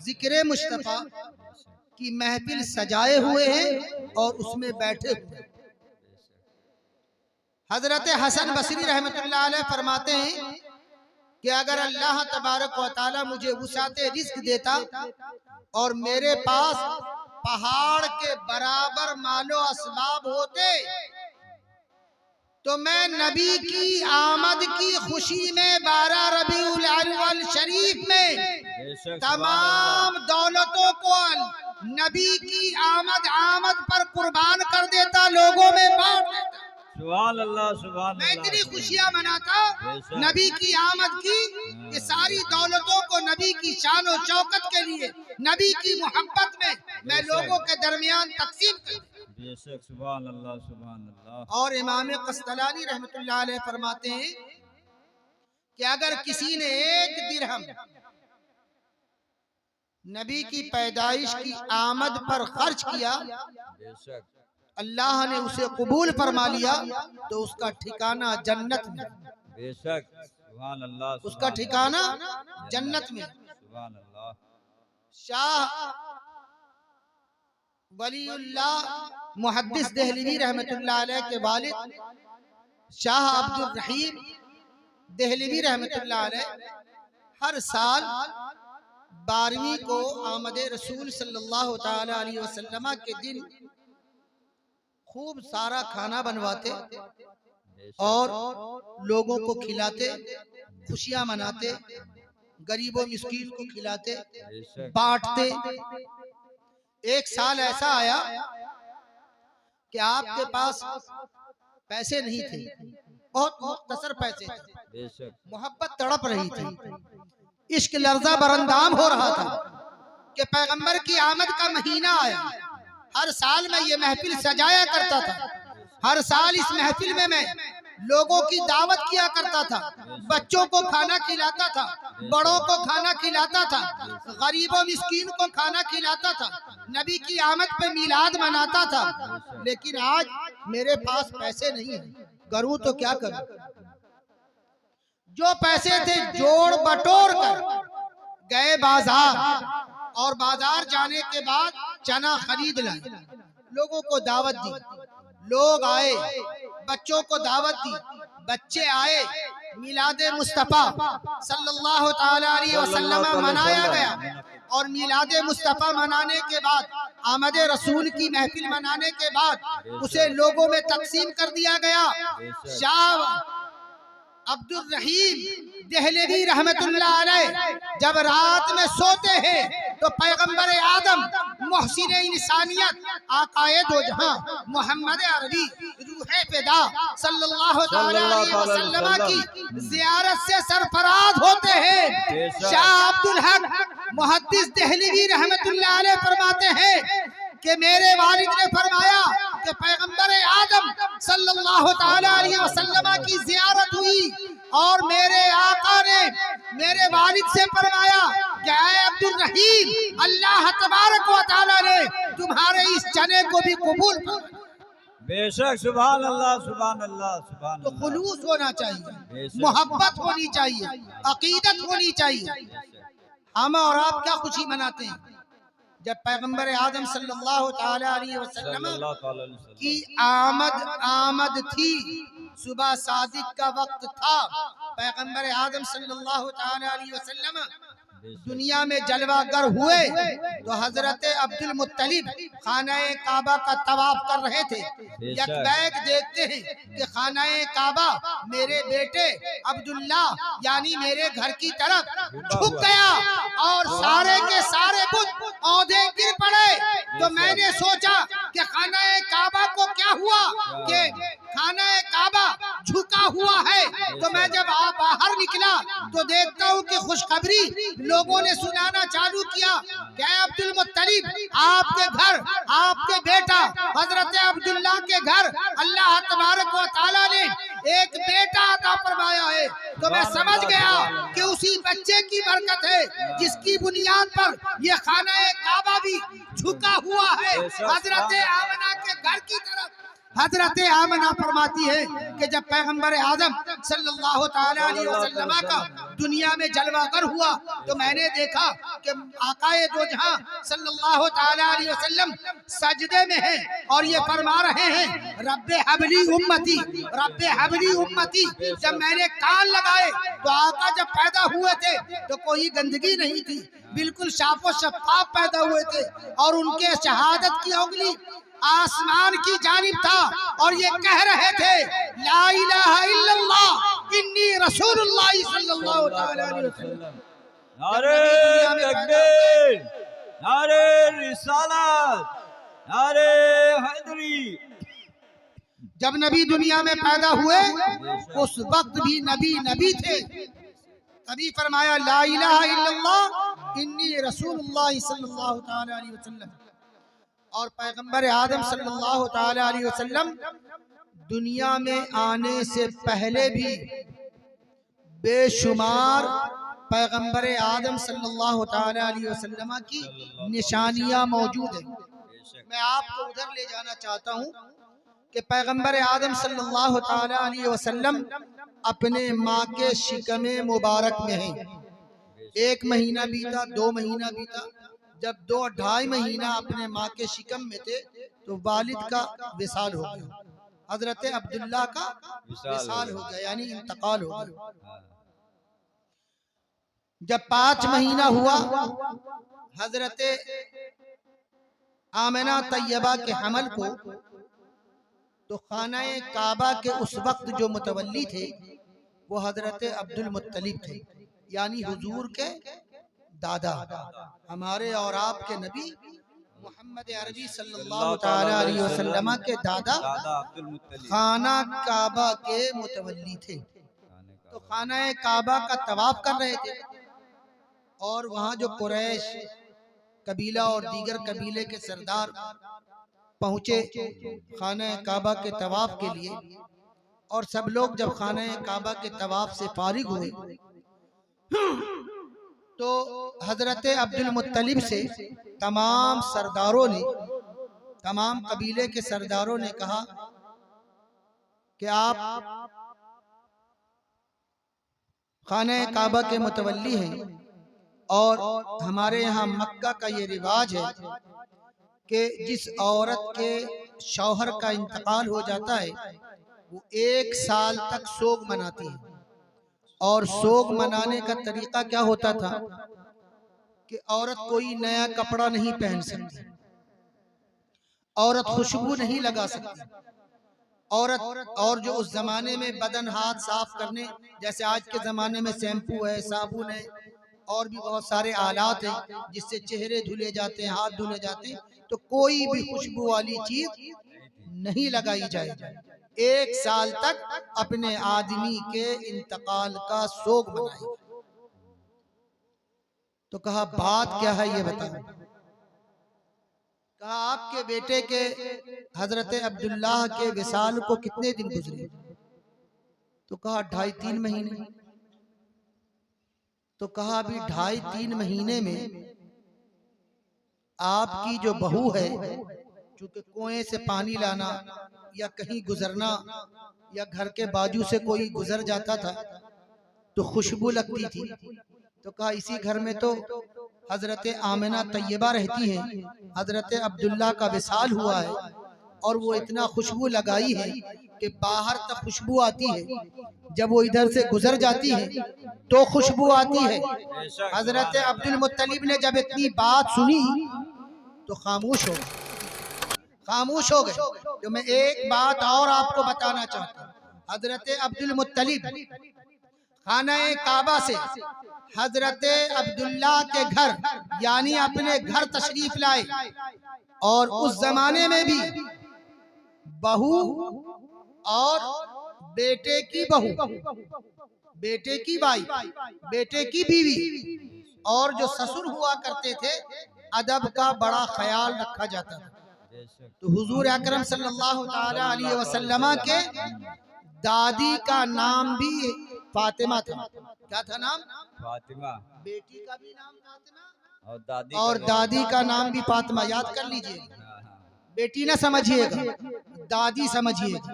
जिक्रे मुस्तफ़ा की महफिल सजाए हुए हैं और उसमें बैठे हुए हैं। हजरत हसन बसरी रहमतुल्लाह अलैह फरमाते हैं कि अगर अल्लाह तबारक व तआला मुझे वुसाते रिज़्क देता और मेरे पास पहाड़ के बराबर मालो असबाब होते, तो मैं नबी की आमद की खुशी में 12 रबीउल अव्वल शरीफ में तमाम दौलतों को नबी की आमद पर कुर्बान कर देता, लोगों में बांट देता। सुभान अल्लाह, सुभान मैं अल्लाह। इतनी खुशियां मनाता नबी की आमद की कि सारी दौलतों को नबी की शान और शौकत के लिए, नबी की मोहब्बत में मैं लोगों के दरमियान तकसीम कर। बेशक, सुभान अल्लाह, सुभान अल्लाह। और इमाम कस्तलानी रहमतुल्लाह अलैह फरमाते हैं कि अगर किसी ने 1 दिरहम नबी की पैदाइश की आमद पर खर्च किया, बेशक, अल्लाह ने उसे कबूल फरमा लिया, तो उसका ठिकाना जन्नत में। बेशक, सुभान अल्लाह, उसका ठिकाना जन्नत में। सुभान अल्लाह। शाह वलीउल्लाह मुहद्दिस देहलवी रहमतुल्लाह अलैह के वालिद शाह अब्दुल रहीम देहलवी रहमतुल्लाह अलैह हर साल 12वीं को आमदे रसूल सल्लल्लाहु ताला अलैहि वसल्लम के दिन खूब सारा खाना बनवाते और लोगों को खिलाते, खुशियां मनाते, गरीबों मिस्कीन को खिलाते, बांटते। एक साल ऐसा आया कि आपके पास पैसे नहीं थे, बहुत मुख्तसर पैसे थे, मोहब्बत तड़प रही थी, इश्क लर्जा बरंदाम हो रहा था कि पैगंबर की आमद का महीना आया। हर साल मैं ये महफिल सजाया करता था, हर साल इस महफिल में मैं लोगों की दावत किया करता था, बच्चों को खाना खिलाता था, बड़ों को खाना खिलाता था, गरीबों मिस्कीन को खाना खिलाता था, नबी की आमद पे मिलाद मनाता था। लेकिन आज मेरे पास पैसे नहीं है, करूं तो क्या करूं? जो पैसे थे जोड़ बटोर कर गए बाजार, और बाजार जाने के बाद चना खरीद लाए, लोगों को दावत दी, लोग आए, बच्चों को दावत दी, बच्चे आए, मिलादे मुस्तफ़ा सल्लल्लाहु ताला अलैहि वसल्लम मनाया गया। और मिलादे मुस्तफ़ा मनाने के बाद, आमदे रसूल की महफिल मनाने के बाद उसे लोगों में तकसीम कर दिया गया। शाह अब्दुल रहीम देहलवी रहमतुल्लाह अलैह जब रात में सोते हैं तो पैगंबर आदम मोहसिन इंसानियत आकाए दो जहां मोहम्मद अरबी रूहे फिदा सल्लल्लाहु अलैहि वसल्लम की ज़ियारत से सरफराज होते हैं। शाह अब्दुल हक मुहद्दिस देहलवी रहमतुल्लाह अलैह फरमाते हैं कि मेरे वालिद ने फरमाया कि पैगंबर आदम सल्लल्लाहु ताला अलैहि वसल्लम की ज़ियारत हुई और मेरे आका ने मेरे वालिद से फरमाया कि ऐ अब्दुल रहीम, अल्लाह तबारक व तआला ने तुम्हारे इस चने को भी कबूल फरमाया। बेशक सुभान अल्लाह सुभान अल्लाह सुभान तो अल्लाह। खुलूस होना चाहिए, बेशक। मोहब्बत होनी चाहिए, अकीदत होनी चाहिए। हम और आप क्या खुशी मनाते हैं जब पैगंबर आदम सल्लल्लाहु ताला अलैहि वसल्लम सल्लल्लाहु ताला अलैहि वसल्लम। की आमद थी, सुबह सादिक का वक्त था, पैगंबर आदम सल्लल्लाहु ताला अलैहि वसल्लम दुनिया में जलवागर हुए तो हजरत अब्दुल मुत्तलिब खानाए काबा का तवाफ कर रहे थे। यकबैग देखते हैं कि खानाए काबा मेरे बेटे अब्दुल्ला यानी मेरे घर की तरफ झुक गया और सारे के सारे बुत औंधे गिर पड़े। तो मैंने सोचा कि खानाए काबा को क्या हुआ कि खानाए काबा झुका हुआ है। तो मैं जब बाहर निकला तो देखता हूँ कि खुशखबरी लोगों ने सुनाना चालू किया। क्या अब्दुल मुत्तलिब आपके घर, आपके बेटा हजरत अब्दुल्ला के घर अल्लाह तबारक व तआला ने एक बेटा अता फरमाया है। तो मैं समझ गया कि उसी बच्चे की बरकत है जिसकी बुनियाद पर यह खाना काबा भी झुका हुआ है हजरत आमना के घर की तरफ। हजरत आमना फरमाती है कि जब पैगंबर आदम सल्लल्लाहु ताला अलैहि वसल्लम का दुनिया में जलवागर हुआ तो मैंने देखा कि आकाए दो जहां सल्लल्लाहु ताला अलैहि वसल्लम सजदे में हैं और ये फरमा रहे हैं रब्बे हबली उम्मती, रब्बे हबली उम्मती। जब मैंने कान लगाए तो आका जब पैदा हुए थे तो कोई गंदगी नहीं थी, बिल्कुल साफो शफाफ पैदा हुए थे और उनके शहादत की उंगली आसमान की जानिब था और ये कह रहे थे ला इलाहा इल्लल्लाह इन्नी रसूलुल्लाह सल्लल्लाहु ताला अलैहि वसल्लम। नारे तकबीर, नारे रिसालत, नारे हैदरी। जब नबी दुनिया में पैदा हुए उस वक्त भी नबी थे, तभी फरमाया ला इलाहा इल्लल्लाह इन्नी रसूलुल्लाह सल्लल्लाहु ताला अलैहि वसल्लम। और पैगंबर आदम सल्लल्लाहु ताला अलैहि वसल्लम दुनिया में आने से पहले भी बेशुमार पैगंबर आदम सल्लल्लाहु ताला अलैहि वसल्लम की निशानियां मौजूद हैं। मैं आपको उधर ले जाना चाहता हूं कि पैगंबर आदम सल्लल्लाहु ताला अलैहि वसल्लम अपने माँ के शिकमे मुबारक में हैं। 1 महीना बीता, 2 महीना बीता, जब 2-2.5 महीना अपने माँ के शिकम में थे तो वालिद का विसाल हो गया, हजरत अब्दुल्ला का विसाल हो गया यानी इंतकाल हो गया। जब 5 महीना हुआ हजरत आमिना तैयबा के हमल को तो खानाए काबा के उस वक्त जो मुतवल्ली थे वो हजरत अब्दुल मुत्तलिब थे यानी हुजूर के दादा, हमारे और आपके नबी मोहम्मद अरबी सल्लल्लाहु ताला अलैहि वसल्लम के दादा खाना काबा के मुतवल्ली थे। तो खाना काबा का तवाफ कर रहे थे और वहाँ जो कुरैश कबीला और दीगर कबीले के सरदार पहुँचे खाना काबा के तवाफ के लिए और सब लोग जब खाना काबा के तवाफ से फारिग हुए तो हजरत अब्दुल मुत्तलिब से तमाम सरदारों ने, तमाम कबीले के सरदारों ने कहा कि आप खाने काबा के मुतवल्ली हैं और हमारे यहाँ मक्का का ये रिवाज है कि जिस औरत के शौहर का इंतकाल हो जाता है वो 1 साल तक सोग मनाती है। और सोग मनाने का तरीका क्या होता था कि औरत कोई नया कपड़ा नहीं पहन सकती, औरत खुशबू नहीं लगा सकती, औरत और जो उस जमाने में बदन हाथ साफ करने जैसे आज के जमाने में शैम्पू है, साबुन है और भी बहुत सारे आलात हैं जिससे चेहरे धुले जाते हैं, हाथ धुले जाते हैं, तो कोई भी खुशबू वाली चीज नहीं लगाई जाए। 1 साल तक अपने आदमी के इंतकाल का सोग मनाए। तो कहा बात क्या है ये बताओ। कहा आपके बेटे के हजरत अब्दुल्ला के विसाल को कितने दिन गुजरे। तो कहा 2.5-3 महीने। तो कहा अभी 2.5-3 महीने में आपकी जो बहू है, चूंकि कुएं से पानी लाना या कहीं गुजरना या घर के बाजू से कोई गुजर जाता था तो खुशबू लगती थी। तो कहा इसी घर में तो हजरत आमिना तैयबा रहती हैं, हजरत अब्दुल्ला का विसाल हुआ है और वो इतना खुशबू लगाई है कि बाहर तक खुशबू आती है, जब वो इधर से गुजर जाती है तो खुशबू आती है। हजरत अब्दुल मुत्तलिब ने जब इतनी बात सुनी तो खामोश हो गए। तो मैं एक बात और आपको बताना चाहता हूँ, हजरत अब्दुल मुत्तलिब खाना काबा से हजरत अब्दुल्ला के घर यानी अपने घर तशरीफ लाए, और उस जमाने में भी बहू और बेटे की बहू, बेटे की भाई, बेटे की बीवी और जो ससुर हुआ करते थे, अदब का बड़ा ख्याल रखा जाता था। तो हुजूर अकरम सल्लल्लाहु ताला अलैहि वसल्लम के दादी का नाम भी फातिमा था। क्या था नाम? फातिमा। बेटी का भी नाम फातिमा और दादी का नाम भी फातिमा। याद कर लीजिए, बेटी ना समझिएगा, दादी समझिएगा।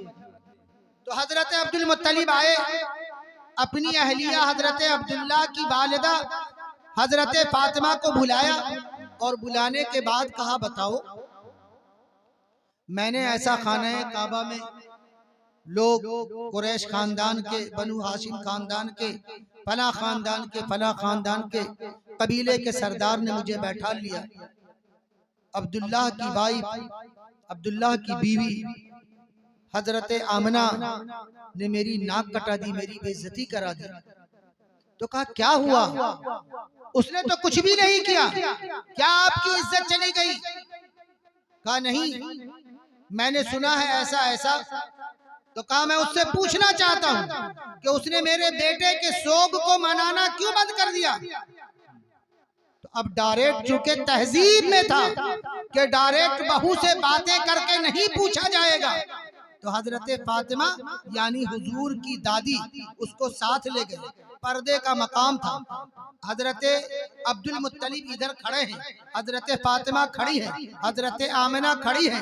तो हजरत अब्दुल मुत्तलिब आए, अपनी अहलिया हजरत अब्दुल्ला की वालिदा हजरत फातिमा को बुलाया और बुलाने के बाद कहा बताओ मैंने ऐसा खाना है काबा में, लोग कुरैश खानदान के, बनु हाशिम खानदान के, फला खानदान के, फला खानदान के कबीले के सरदार ने मुझे बैठा लिया, अब्दुल्लाह की वाइफ, अब्दुल्लाह की बीवी हजरत आमना ने मेरी नाक कटा दी, मेरी बेइज्जती करा दी। तो कहा क्या हुआ? उसने तो कुछ भी नहीं किया, क्या आपकी इज्जत चली गई? कहा नहीं, मैंने सुना है ऐसा ऐसा। तो कहा मैं उससे पूछना चाहता हूँ कि उसने मेरे बेटे के सोग को मनाना क्यों बंद कर दिया? तो अब डायरेक्ट, चूंकि तहजीब में था कि डायरेक्ट बहू से बातें करके नहीं पूछा जाएगा, तो हजरत फातिमा यानी हुजूर की दादी उसको साथ ले गए। पर्दे का मकाम था। हजरत अब्दुल मुत्तलिब इधर खड़े हैं, हजरत फातिमा खड़ी है, हजरत आमिना खड़ी है,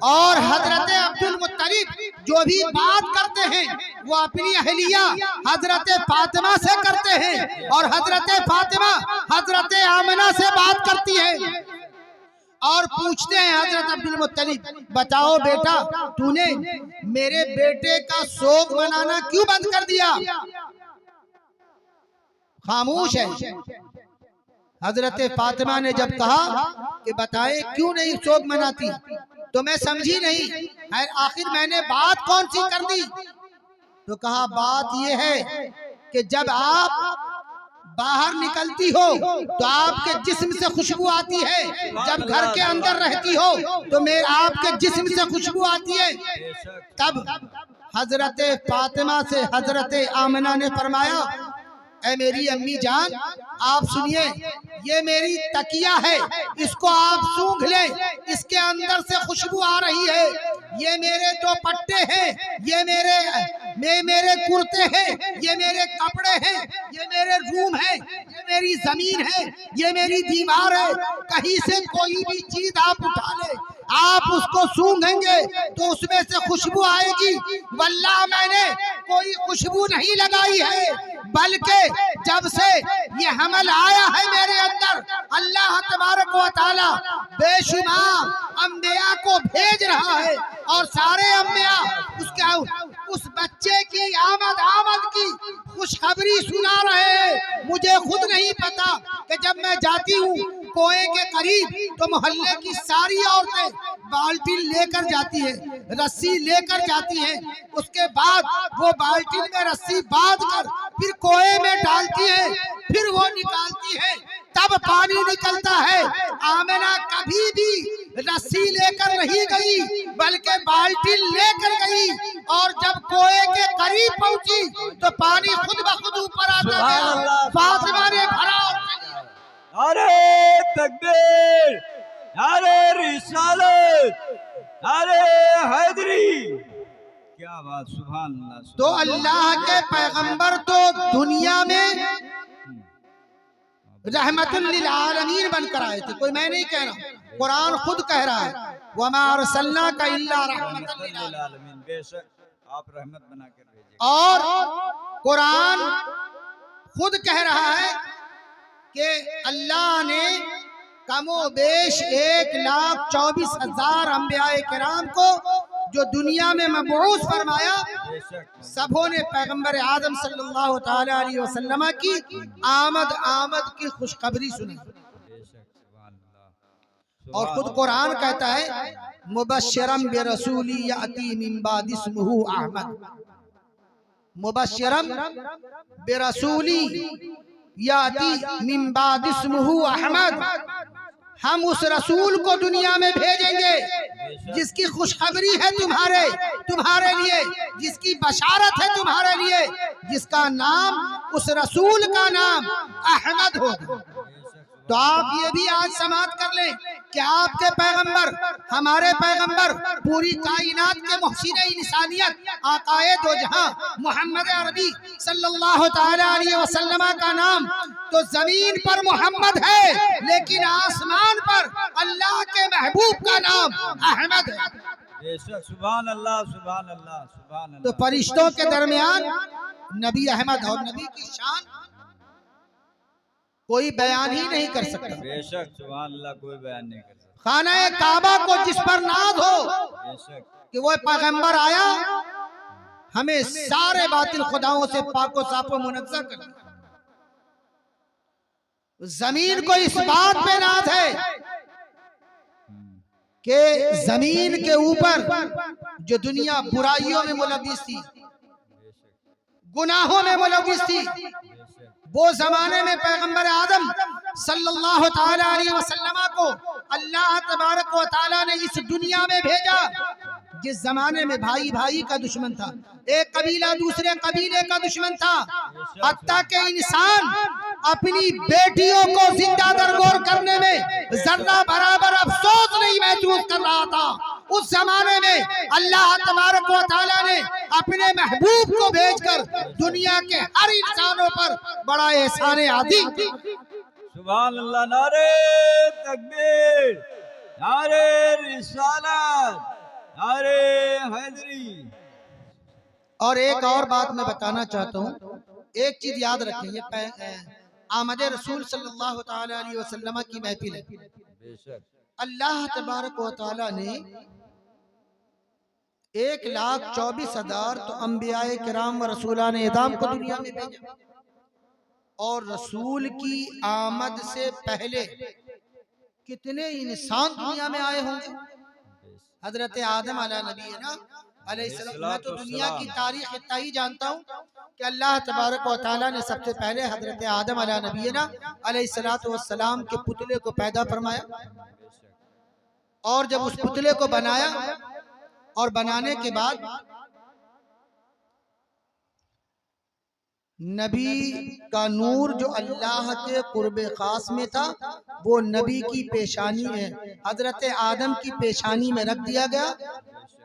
और हजरत अब्दुल मुत्तलिब जो भी बात करते हैं वो अपनी अहलिया हजरत फातिमा से करते हैं, और हजरत फातिमा हजरत आमिना से बात करती है और पूछते हैं हजरत अब्दुल मुत्तलिब बताओ बेटा, तूने मेरे बेटे का शोक मनाना क्यों बंद कर दिया? खामोश है। हजरत फातिमा ने जब कहा कि बताए क्यों नहीं शोक मनाती, तो मैं समझी नहीं, आखिर मैंने बात कौन सी कर दी? तो कहा बात यह है कि जब आप बाहर निकलती हो तो आपके जिस्म से खुशबू आती है, जब घर के अंदर रहती हो तो मेरे आपके जिस्म से खुशबू आती है। तब हजरत फातिमा से हजरत आमिना ने फरमाया ऐ मेरी अम्मी जान, आप सुनिए, ये मेरी तकिया है, इसको आप सूंघ लें, इसके अंदर से खुशबू आ रही है। ये मेरे दो पट्टे हैं, ये मेरे कुर्ते हैं, ये मेरे कपड़े हैं, ये मेरे रूम है, ये मेरी जमीन है, ये मेरी दीवार है। कहीं से कोई भी चीज आप उठा ले, आप उसको सूंघेंगे तो उसमें से खुशबू आएगी। वल्लाह मैंने कोई खुशबू नहीं लगाई है, बल्कि जब से ये हमल आया है मेरे अंदर, अल्लाह तबारक व तआला बेशुमार अंबिया को भेज रहा है, और सारे अंबिया उस बच्चे की आमद की खुशखबरी सुना रहे हैं। मुझे खुद नहीं पता कि जब मैं जाती हूँ कुएं के करीब तो मोहल्ले की सारी औरतें बाल्टी लेकर जाती है, रस्सी लेकर जाती है, उसके बाद वो बाल्टी में रस्सी बांध कर फिर कुएं में डालती है, फिर वो निकालती है, तब पानी निकलता है। आमिना कभी भी रस्सी लेकर नहीं गई, बल्कि बाल्टी लेकर गई, और जब कुएं के करीब पहुंची तो पानी खुद ब खुद ऊपर आता गया। फातिमा ने भरा और अरे तकबीर, अरे रिसालत, अरे हैदरी, क्या बात, सुभान अल्लाह। तो अल्लाह के पैगंबर तो दुनिया में रहमतुल लिल आलमीन बनकर आए थे, कोई मैं नहीं कह रहा, कुरान खुद कह रहा है वमा अरसलनाका इल्ला रहमतल लिल आलमीन। आलमीन, बेशक आप रहमत बना कर भेजे। और कुरान खुद कह रहा है कि अल्लाह ने कमोबेश 1,24,000 अंबियाए किराम को जो दुनिया में मबऊस फरमाया, बेशक सबों ने पैगंबर आदम सल्लल्लाहु ताला अलैहि वसल्लम की आमद की खुशखबरी सुनी। बेशक सुभान अल्लाह। और खुद कुरान कहता है मुबश्शिरम बिरसूली याती मिन बाद इस्मुहु अहमद, मुबश्शिरम बिरसूली याती मिन बाद इस्मुहु अहमद। हम उस रसूल को दुनिया में भेजेंगे जिसकी खुशखबरी है तुम्हारे लिए, जिसकी बशारत है तुम्हारे लिए, जिसका नाम, उस रसूल का नाम अहमद होगा। तो आप ये भी आज समाप्त कर लें कि आपके पैगंबर, हमारे पैगंबर, पूरी कायनात के मुहसिन इंसानियत आकाए दो जहां मोहम्मद अरबी सल्लल्लाहु ताला अलैहि वसल्लम का नाम तो जमीन पर मोहम्मद है, लेकिन आसमान पर अल्लाह के महबूब का नाम अहमद है। बेशक सुभान अल्लाह, सुभान अल्लाह, सुभान अल्लाह। तो फरिश्तों के दरमियान नबी अहमद और नबी की शान कोई बयान ही नहीं कर सकता। बेशक सुभान अल्लाह, कोई बयान नहीं कर सकता। खाना काबा को जिस पर नाज हो बेशक कि वो पैगंबर आया, हमें सारे बातिल खुदाओं से पाको साफो मुनज़्ज़ह कर दिया। जमीन को इस बात पे नाज है कि जमीन के ऊपर जो दुनिया बुराइयों में मुलव्विस थी, गुनाहों में मुलव्विस थी, वो जमाने में पैगंबर आदम सल्लल्लाहु ताला अलैहि वसल्लम को अल्लाह तबारक व तआला ने इस दुनिया में भेजा जिस जमाने में भाई भाई का दुश्मन था, एक कबीला दूसरे कबीले का दुश्मन था, हत्ता के इंसान अपनी बेटियों को जिंदा दरगोर करने में जर्रा बराबर अफसोस नहीं महसूस कर रहा था। उस जमाने में अल्लाह तबारक व तआला ने अपने महबूब को भेजकर दुनिया के हर इंसानों पर बड़ा एहसान आदी। सुभान अल्लाह। नारे तकबीर, नारे रिसालत, नारे हैदरी। और एक और बात मैं बताना चाहता हूँ, एक चीज याद रखें, ये आमद रसूल सल्लल्लाहु ताला अलैहि वसल्लम की महफिल है। बेशक अल्लाह तबारक व तआला ने 1,24,000 तो अंबियाए किराम व रसूलान इज़ाम को दुनिया में भेजा, और रसूल की आमद से पहले कितने इंसान दुनिया में आए होंगे। हजरत आदम अला नबीना अलैहिस्सलाम। मैं तो दुनिया की तारीख इतना ही जानता हूँ कि अल्लाह तबारक व तआला ने सबसे पहले हजरत आदम अला नबीना अलैहिस्सलातु वस्सलाम के पुतले को पैदा फरमाया, और जब उस पुतले को बनाया और बनाने के बाद नबी का नूर जो अल्लाह के कुर्बे खास में था वो नबी की पेशानी में, हजरत आदम की पेशानी में रख दिया गया,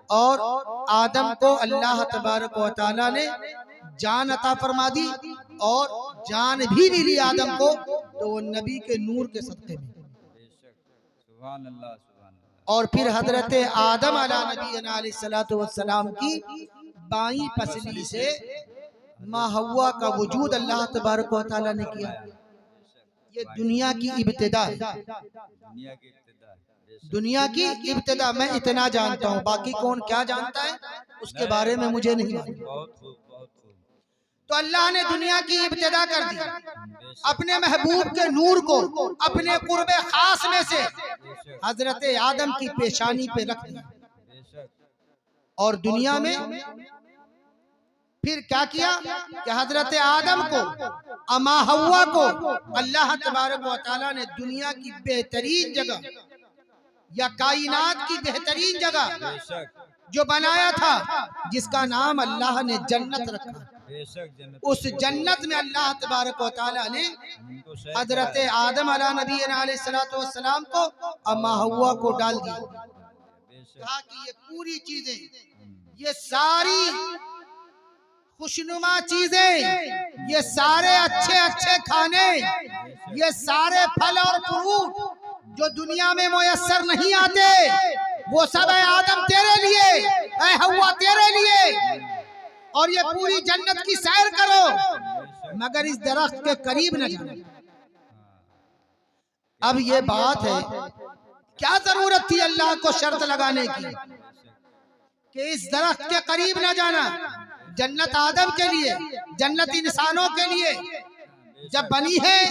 और आदम को अल्लाह तबारक व तआला ने जान अता फरमा दी, और जान भी मिली आदम को तो वो नबी के नूर के सदक़े में। सुभान अल्लाह, सुभान अल्लाह। और फिर हजरत आदम अला नबी अलैहिस्सलातु वस्सलाम की बाईं पसली से माँ हव्वा का वजूद अल्लाह तबारक व तआला ने किया। ये दुनिया की इब्तिदा है, दुनिया की इब्तिदा है। दुनिया की इब्तिदा मैं इतना जानता हूँ, बाकी कौन क्या जानता है उसके बारे में मुझे नहीं मालूम। बहुत खूब, बहुत खूब। तो अल्लाह ने दुनिया की इब्तिदा कर दी, अपने महबूब के नूर को अपने कुर्बे खास में से हजरत आदम की पेशानी पे रख दिया, और दुनिया में फिर क्या किया कि हजरत आदम को, अमा हव्वा को अल्लाह तबारक व तआला ने दुनिया की बेहतरीन जगह या कायनात की बेहतरीन जगह जो बनाया था, जिसका नाम अल्लाह ने जन्नत रखा, उस जन्नत में अल्लाह तबारक व तआला ने हजरत आदम अला नबी अलैहिस्सलातु वस्सलाम को, अम्मा हव्वा को डाल दिया। कहा कि ये पूरी चीजें, ये सारी खुशनुमा चीजें, ये सारे अच्छे अच्छे खाने, ये सारे फल और फ्रूट जो दुनिया में मुयस्सर नहीं आते, वो सब है आदम तेरे लिए, ऐ हव्वा तेरे लिए, और ये पूरी जन्नत की सैर करो, मगर इस दरख्त के करीब न जाना। अब ये बात है, क्या जरूरत थी अल्लाह को शर्त लगाने की कि इस दरख्त के करीब न जाना? जन्नत आदम के लिए, जन्नत इंसानों के लिए जब बनी है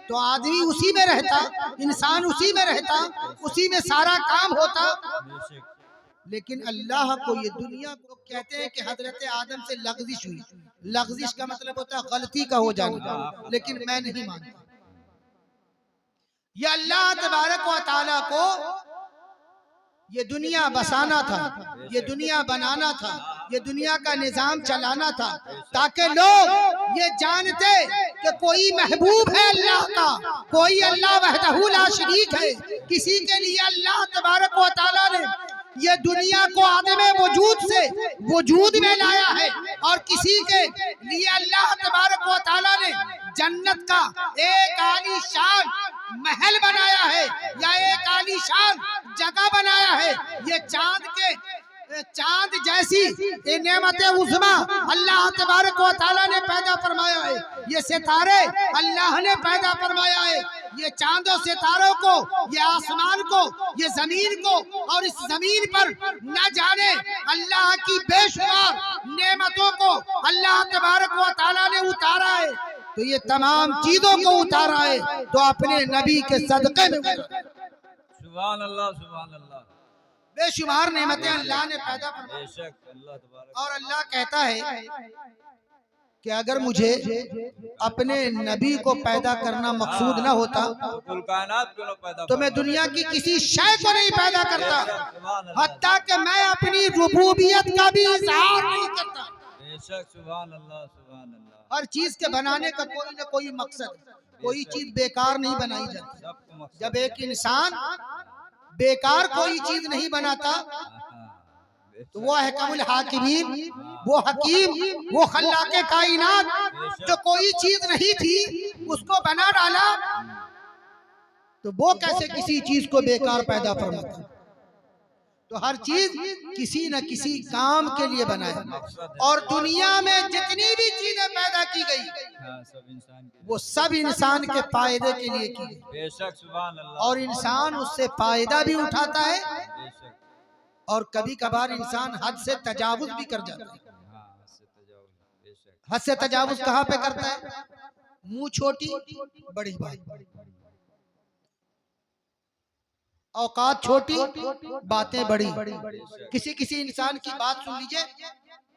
तो आदमी उसी में रहता, इंसान उसी में रहता, उसी में सारा काम होता। लेकिन अल्लाह को ये दुनिया को कहते हैं कि हजरत आदम से लग़ज़िश हुई। लग़ज़िश का मतलब होता है गलती का हो जाना, लेकिन मैं नहीं मानता। ये अल्लाह तबारक व तआला को ये दुनिया बसाना था, ये दुनिया बनाना था, ये दुनिया का निजाम चलाना था, ताकि लोग ये जानते कि कोई महबूब है अल्लाह का, कोई अल्लाह वहदहू ला शरीक है। किसी के लिए अल्लाह तबारक व तआला ने ये दुनिया को आदमे वजूद से वजूद में लाया है, और किसी के लिए अल्लाह तबारक व तआला ने जन्नत का एक आलीशान महल बनाया है, या एक आलीशान जगह बनाया है। ये चांद जैसी ये नेमते उज़्मा अल्लाह तबारक व तआला ने पैदा फरमाया है। ये सितारे अल्लाह ने पैदा फरमाया है। ये चांदों सितारों को, ये आसमान को, ये जमीन को, और इस जमीन पर न जाने अल्लाह की बेशुमार नेमतों को अल्लाह तबारक व तआला ने उतारा है। तो ये तमाम चीजों को उतारा है तो अपने नबी के सदक़े में उतारा। सुभान अल्लाह, सुभान अल्लाह। बेशुमार नेमतें अल्लाह ने पैदा फरमाई, और अल्लाह कहता है कि अगर मुझे अपने नबी को पैदा करना मकसूद ना होता तो मैं दुनिया की किसी शय को नहीं पैदा करता, हत्ता कि मैं अपनी रुबूबियत का भी इजहार नहीं करता। सुभान अल्लाह, सुभान अल्लाह। हर चीज के बनाने का कोई ना कोई मकसद, कोई चीज बेकार नहीं बनाई जाती। जब एक इंसान बेकार कोई चीज नहीं बनाता तो वो हकमुल हाकिमीन, वो हकीम, वो खल्लाके कायनात, जो कोई चीज नहीं थी उसको बना डाला, तो वो कैसे किसी चीज को बेकार पैदा फरमाता? तो हर चीज किसी न किसी काम के लिए बनाया, और दुनिया में जितनी भी चीजें पैदा की गई वो सब इंसान के फायदे के लिए की गई। बेशक, सुभान अल्लाह। और इंसान उससे फायदा भी उठाता है, और कभी कभार इंसान हद से तजावुज भी कर जाता है। हद से तजावुज कहाँ पे करता है? मुंह छोटी बड़ी बात, औकात छोटी बातें बड़ी। किसी किसी इंसान की बात सुन लीजिए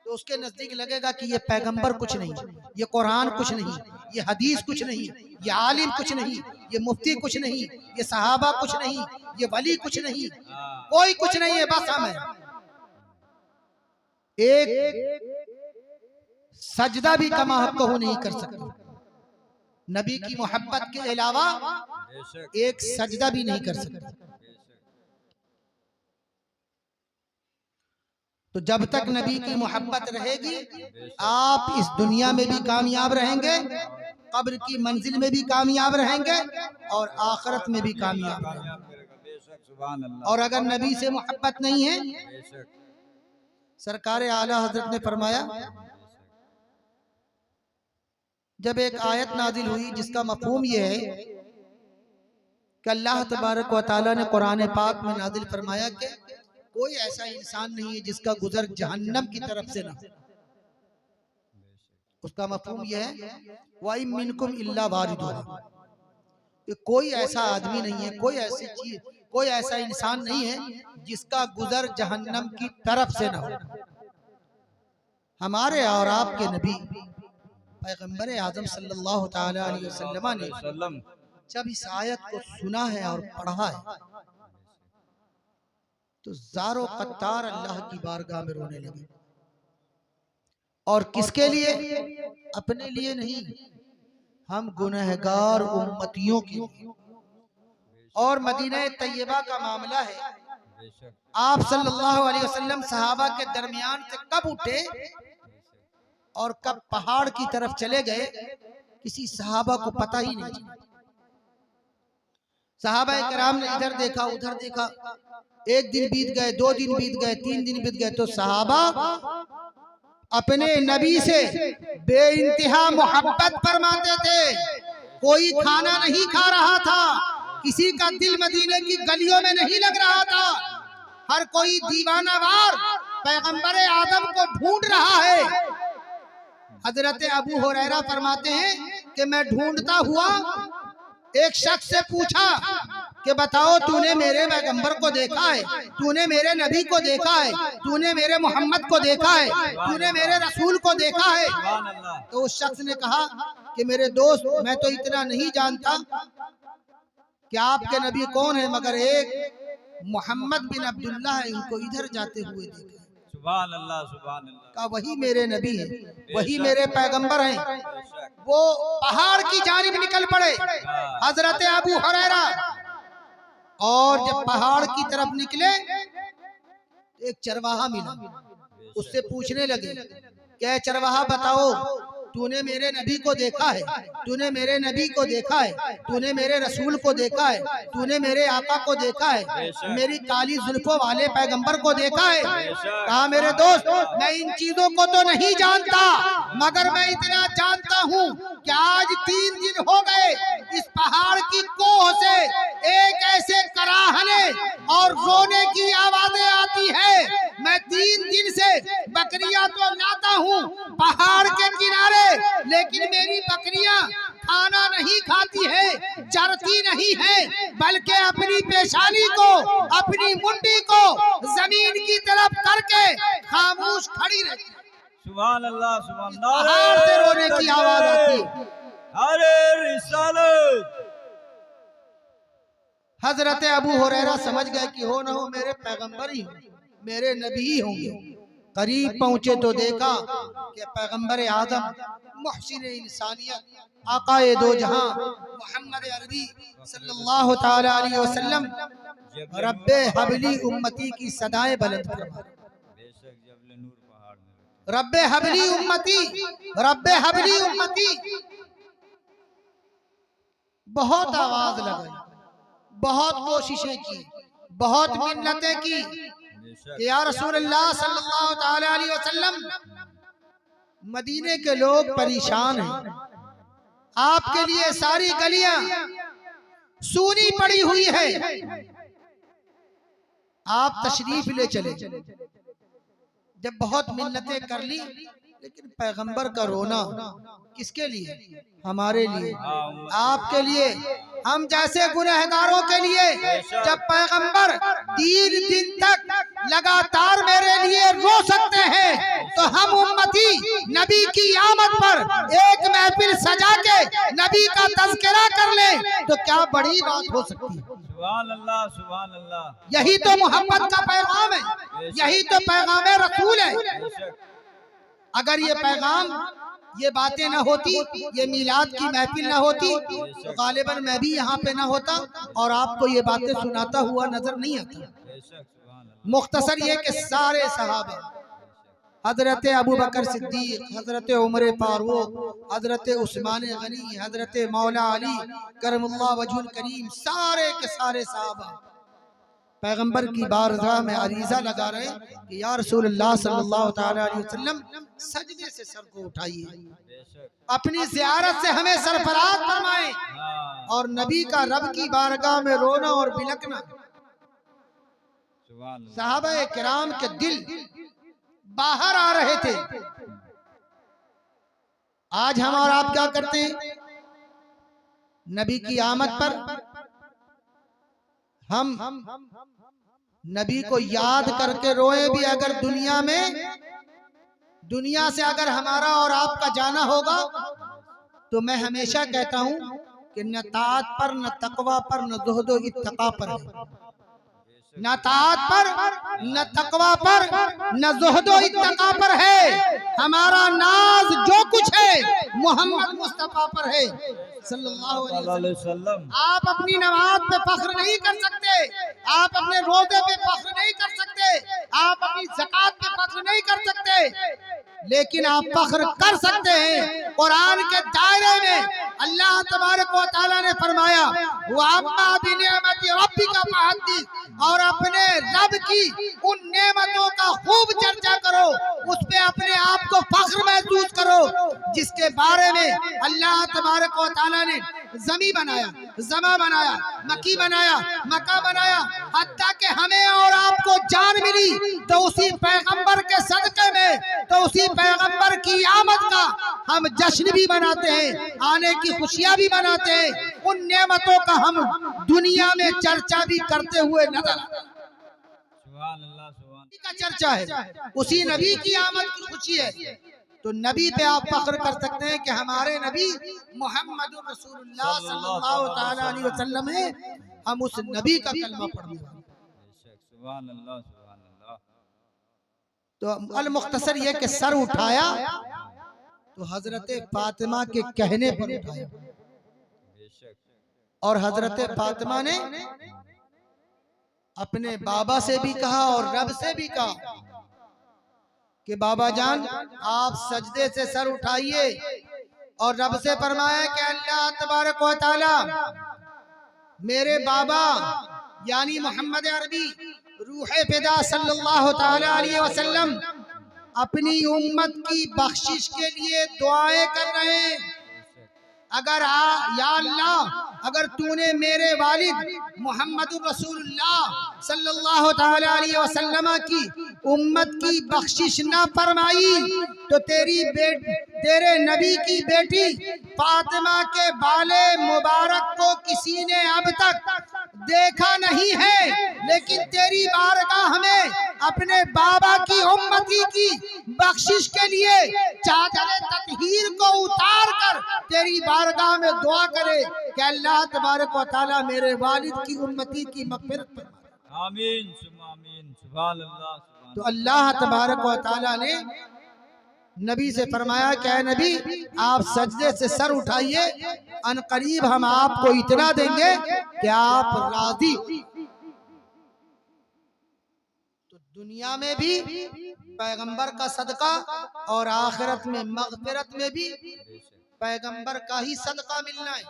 तो उसके नजदीक लगेगा कि ये पैगंबर कुछ नहीं, ये कुरान कुछ नहीं, ये हदीस कुछ नहीं, ये आलिम कुछ नहीं, ये मुफ्ती कुछ नहीं, ये सहाबा कुछ नहीं, ये वली कुछ नहीं, कोई कुछ नहीं है, बस हम हैं। एक सजदा भी कमा हक़ नहीं कर सकता, नबी की मोहब्बत के अलावा एक सजदा भी नहीं कर सकता। तो जब तक नबी की मोहब्बत रहेगी आप इस दुनिया में भी कामयाब रहेंगे, कब्र की मंजिल में भी कामयाब रहेंगे, और आखिरत में भी कामयाब रहेंगे। और अगर नबी से मोहब्बत नहीं है, सरकार आला हजरत ने फरमाया, जब एक आयत नाजिल हुई जिसका मफहूम ये है कि अल्लाह तबारक व तआला ने कुरान पाक में नाजिल फरमाया कि कोई ऐसा इंसान नहीं है जिसका गुजर जहन्नम की तरफ से ना। उसका मफहूम यह है वाई मिनकुम इल्ला वारिदुहा, कोई ऐसा आदमी नहीं है, कोई ऐसी चीज, कोई ऐसा इंसान नहीं है जिसका गुजर जहन्नम की तरफ से ना हो। हमारे और आपके नबी पैगंबर आज़म सल्लल्लाहु तआला अलैहि वसल्लम ने जब इस आयत को सुना है और पढ़ा है तो ज़ारो कत्तार अल्लाह की बारगाह में रोने लगे। और किसके लिए? अपने लिए नहीं, हम गुनहगार उम्मतियों के लिए। और मदीना तैयबा का मामला है, आप सल्लल्लाहु अलैहि वसल्लम सहाबा के दरमियान से कब उठे और कब पहाड़ की तरफ चले गए किसी सहाबा को पता ही नहीं। सहाबा किराम ने इधर देखा उधर देखा, एक दिन बीत गए, 2 दिन बीत गए, 3 दिन बीत गए, तो सहाबा अपने नबी से बेइंतहा मोहब्बत फरमाते थे। कोई खाना नहीं खा रहा था, किसी का दिल मदीने की गलियों में नहीं लग रहा था, हर कोई दीवानावार पैगंबर आदम को ढूंढ रहा है। हजरत अबू हुरैरा फरमाते हैं कि मैं ढूंढता हुआ एक शख्स से पूछा कि बताओ तूने मेरे पैगंबर को देखा है, तूने मेरे नबी को देखा है, तूने मेरे मोहम्मद को देखा है, तूने मेरे रसूल को देखा है? तो उस शख्स ने कहा कि मेरे दोस्त, मैं तो इतना नहीं जानता कि आपके नबी कौन है, मगर एक मोहम्मद बिन अब्दुल्लाह है, उनको इधर जाते हुए देखा। सुभान अल्लाह, सुभान अल्लाह। का वही मेरे नबी है, वही मेरे पैगंबर हैं। वो पहाड़ की जानिब निकल पड़े हजरत अबू हुरैरा, और जब पहाड़ की तरफ निकले एक चरवाहा मिला, उससे पूछने लगे, क्या चरवाहा बताओ तूने मेरे नबी को देखा है, तूने मेरे नबी को देखा है, तूने मेरे रसूल को देखा है, तूने मेरे आका को देखा है, मेरी काली जुल्फों वाले पैगंबर को देखा है? कहा मेरे दोस्त, मैं इन चीजों को तो नहीं जानता, मगर मैं इतना जानता हूँ कि आज 3 दिन हो गए इस पहाड़ की कोह से एक ऐसे कराहने और रोने की आवाजें आती है। मैं 3 दिन से बकरियां तो लाता हूँ पहाड़ के किनारे, लेकिन मेरी बकरियां खाना नहीं खाती है, चरती नहीं है, बल्कि अपनी पेशानी को, अपनी मुंडी को जमीन की तरफ करके खामोश खड़ी रहती है। सुभान अल्लाह, सुभान पहाड़ से रोने की आवाज आती है। अरे रिसालत। हजरत अबू हुरैरा समझ गए कि हो न हो मेरे पैगंबर ही, मेरे नबी ही होंगे। करीब पहुंचे तो देखा कि पैगंबर आदम, मुहसिन इंसानियत, आकाए दो जहां मोहम्मद अरबी सल्लल्लाहु ताला अलैहि वसल्लम रब्बे हबली उम्मती की सदाएं बुलंद फरमा। रब्बे हबली उम्मती, रब्बे हबली उम्मती। बहुत आवाज लगाई, बहुत कोशिशें की, बहुत मिन्नतें की कि या रसूलल्लाह सल्लल्लाहु ताला अलैहि वसल्लम, मदीने के लोग परेशान हैं, आपके लिए सारी गलियां सूनी पड़ी हुई है, आप तशरीफ ले चले। जब बहुत मिन्नतें कर ली, लेकिन पैगंबर का रोना किसके लिए? हमारे लिए, आपके लिए, हम जैसे गुनहगारों के लिए। जब पैगंबर 3 दिन तक लगातार मेरे लिए रो सकते हैं, तो हम उम्मती नबी की आमद पर एक महफिल सजा के नबी का तज़किरा कर ले, तो क्या बड़ी बात हो सकती है? सुभान अल्लाह, सुभान अल्लाह। यही तो मोहब्बत का पैगाम है, यही तो पैगाम रसूल है। अगर ये पैगाम, ये बातें न होती, ये मिलाद की महफिल न होती, तो गालिबन मैं भी यहाँ पे न होता और आपको ये बातें सुनाता हुआ नजर नहीं आता। मुख्तसर ये कि सारे सहाबा, हजरत अबू बकर सिद्दीक, हजरत उमर फारूक, हजरत उस्मान गनी, हजरत मौला अली करमुल्लाह वजहुल करीम, सारे के सारे सहाबा पैगंबर की बारगाह में अरीजा लगा रहे कि या रसूलल्लाह सल्लल्लाहु ताला अलैहि वसल्लम, सजदे से सर को उठाइए, अपनी ज़ियारत से हमें सरफराज फरमाएं। और नबी का रब की बारगाह में रोना और बिलकना, सहाबा किराम के दिल बाहर आ रहे थे। आज हम और आप क्या करते हैं? नबी की आमद पर हम नबी को याद करके रोए भी, अगर दुनिया से अगर हमारा और आपका जाना होगा, तो मैं हमेशा कहता हूं कि न ताअत पर, न तकवा पर, न ज़ुहद व इत्तक़ा पर है। न ताअत पर, न तकवा पर, न ज़ुहद व इत्तक़ा पर है। हमारा नाज जो कुछ है मोहम्मद मुस्तफा पर है सल्लल्लाहु अलैहि वसल्लम। आप अपनी नमाज पे फख्र नहीं कर सकते, आप अपने रोजे पे फख्र नहीं कर सकते, आप अपनी ज़कात पे फख्र नहीं कर सकते, लेकिन आप फख्र कर सकते हैं। कुरान के दायरे में अल्लाह तबारक व तआला ने फरमाया वअम्मा बिनिअमति रब्बिका फहद्दिस, और अपने रब की उन नेमतों का खूब चर्चा करो, उस पे अपने आप को फख्र महसूस करो जिसके बारे में अल्लाह तबारक व तआला ने जमी बनाया, जमा बनाया, मकी बनाया, मक्का बनाया, हत्ता कि हमें और आपको जान मिली तो उसी पैगंबर के सदके में, तो उसी पैगंबर की आमद का हम जश्न भी मनाते हैं, आने की खुशियां भी मनाते हैं, उन नेमतों का हम दुनिया में चर्चा भी करते हुए नजर आते हैं। का चर्चा है, उसी नबी की आमद की खुशी है। तो नबी पे आप फख्र कर सकते हैं कि हमारे नबी मोहम्मद रसूलुल्लाह सल्लल्लाहु तआला अलैहि वसल्लम है, हम उस नबी का कलमा पढ़ने वाले। तो अल मुख्तसर ये कि सर उठाया तो हजरत फातिमा के कहने पर उठाया, और हजरत फातिमा ने अपने बाबा से भी कहा और रब से भी कहा कि बाबा जान आप सजदे से सर उठाइए, और रब से फरमाया कि अल्लाह तबारक व तआला मेरे बाबा यानी मोहम्मद अरबी रूहे फिदा सल्लल्लाहु तआला अलैहि वसल्लम अपनी उम्मत की बख्शिश के लिए दुआएं कर रहे हैं। अगर या अल्लाह अगर तूने मेरे वालिद मोहम्मद रसूलुल्लाह सल्लल्लाहु तआला अलैहि वसल्लम की उम्मत की बख्शिश ना फरमाई तो तेरे नबी की बेटी फातिमा के बाले मुबारक को किसी ने अब तक देखा नहीं है, लेकिन तेरी बारगाह में अपने बाबा की उम्मती की बख्शिश के लिए चादर ततहीर को उतार कर तेरी बारगाह में दुआ करे कि अल्लाह तबारक व तआला मेरे वालिद की उम्मती की मग़फ़िरत फरमाए। आमीन आमीन सुभान अल्लाह। तो अल्लाह तबारक व तआला ने नबी से फरमाया क्या नबी आप सजदे से सर उठाइए, अनकरीब हम आपको इतना देंगे कि आप राजी। तो दुनिया में भी पैगंबर का सदका और आखिरत में मग़फ़िरत में भी पैगंबर का ही सदका मिलना है।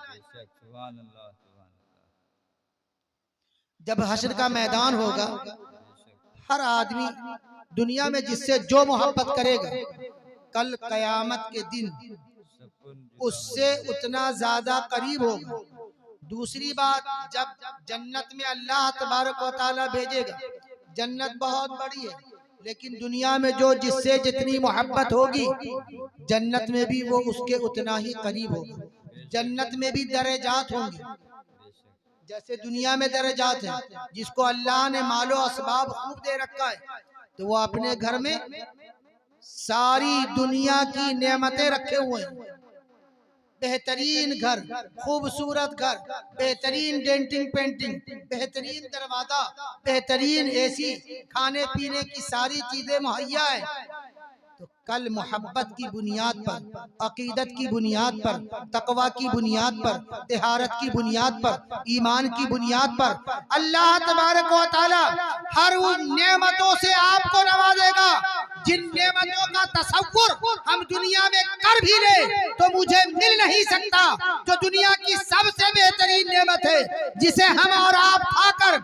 जब हश्र का मैदान होगा, हर आदमी दुनिया में जिससे जो मोहब्बत करेगा कल कयामत के दिन उससे उतना ज्यादा करीब होगा। दूसरी बात, जब जन्नत में अल्लाह तबारक व तआला भेजेगा, जन्नत बहुत बड़ी है, लेकिन दुनिया में जो जिससे जितनी मोहब्बत होगी जन्नत में भी वो उसके उतना ही करीब होगा। जन्नत में भी दर्जात होंगे, जैसे दुनिया में दर्जात है। जिसको अल्लाह ने मालो असबाब खूब दे रखा है तो वो अपने घर में सारी दुनिया की नेमतें रखे हुए हैं। बेहतरीन घर, खूबसूरत घर, बेहतरीन डेंटिंग पेंटिंग, बेहतरीन दरवाजा, बेहतरीन एसी, खाने पीने की सारी चीजें मुहैया है। तो कल मोहब्बत की बुनियाद पर, अकीदत की बुनियाद पर, तकवा की बुनियाद पर, तिहारत की बुनियाद पर, ईमान की बुनियाद पर अल्लाह तबारक व तआला हर उन नेमतों से आपको नवाजेगा जिन नेमतों का तसव्वुर हम दुनिया में कर भी ले तो मुझे मिल नहीं सकता। जो दुनिया की सबसे बेहतरीन नेमत है जिसे हम और आप खाकर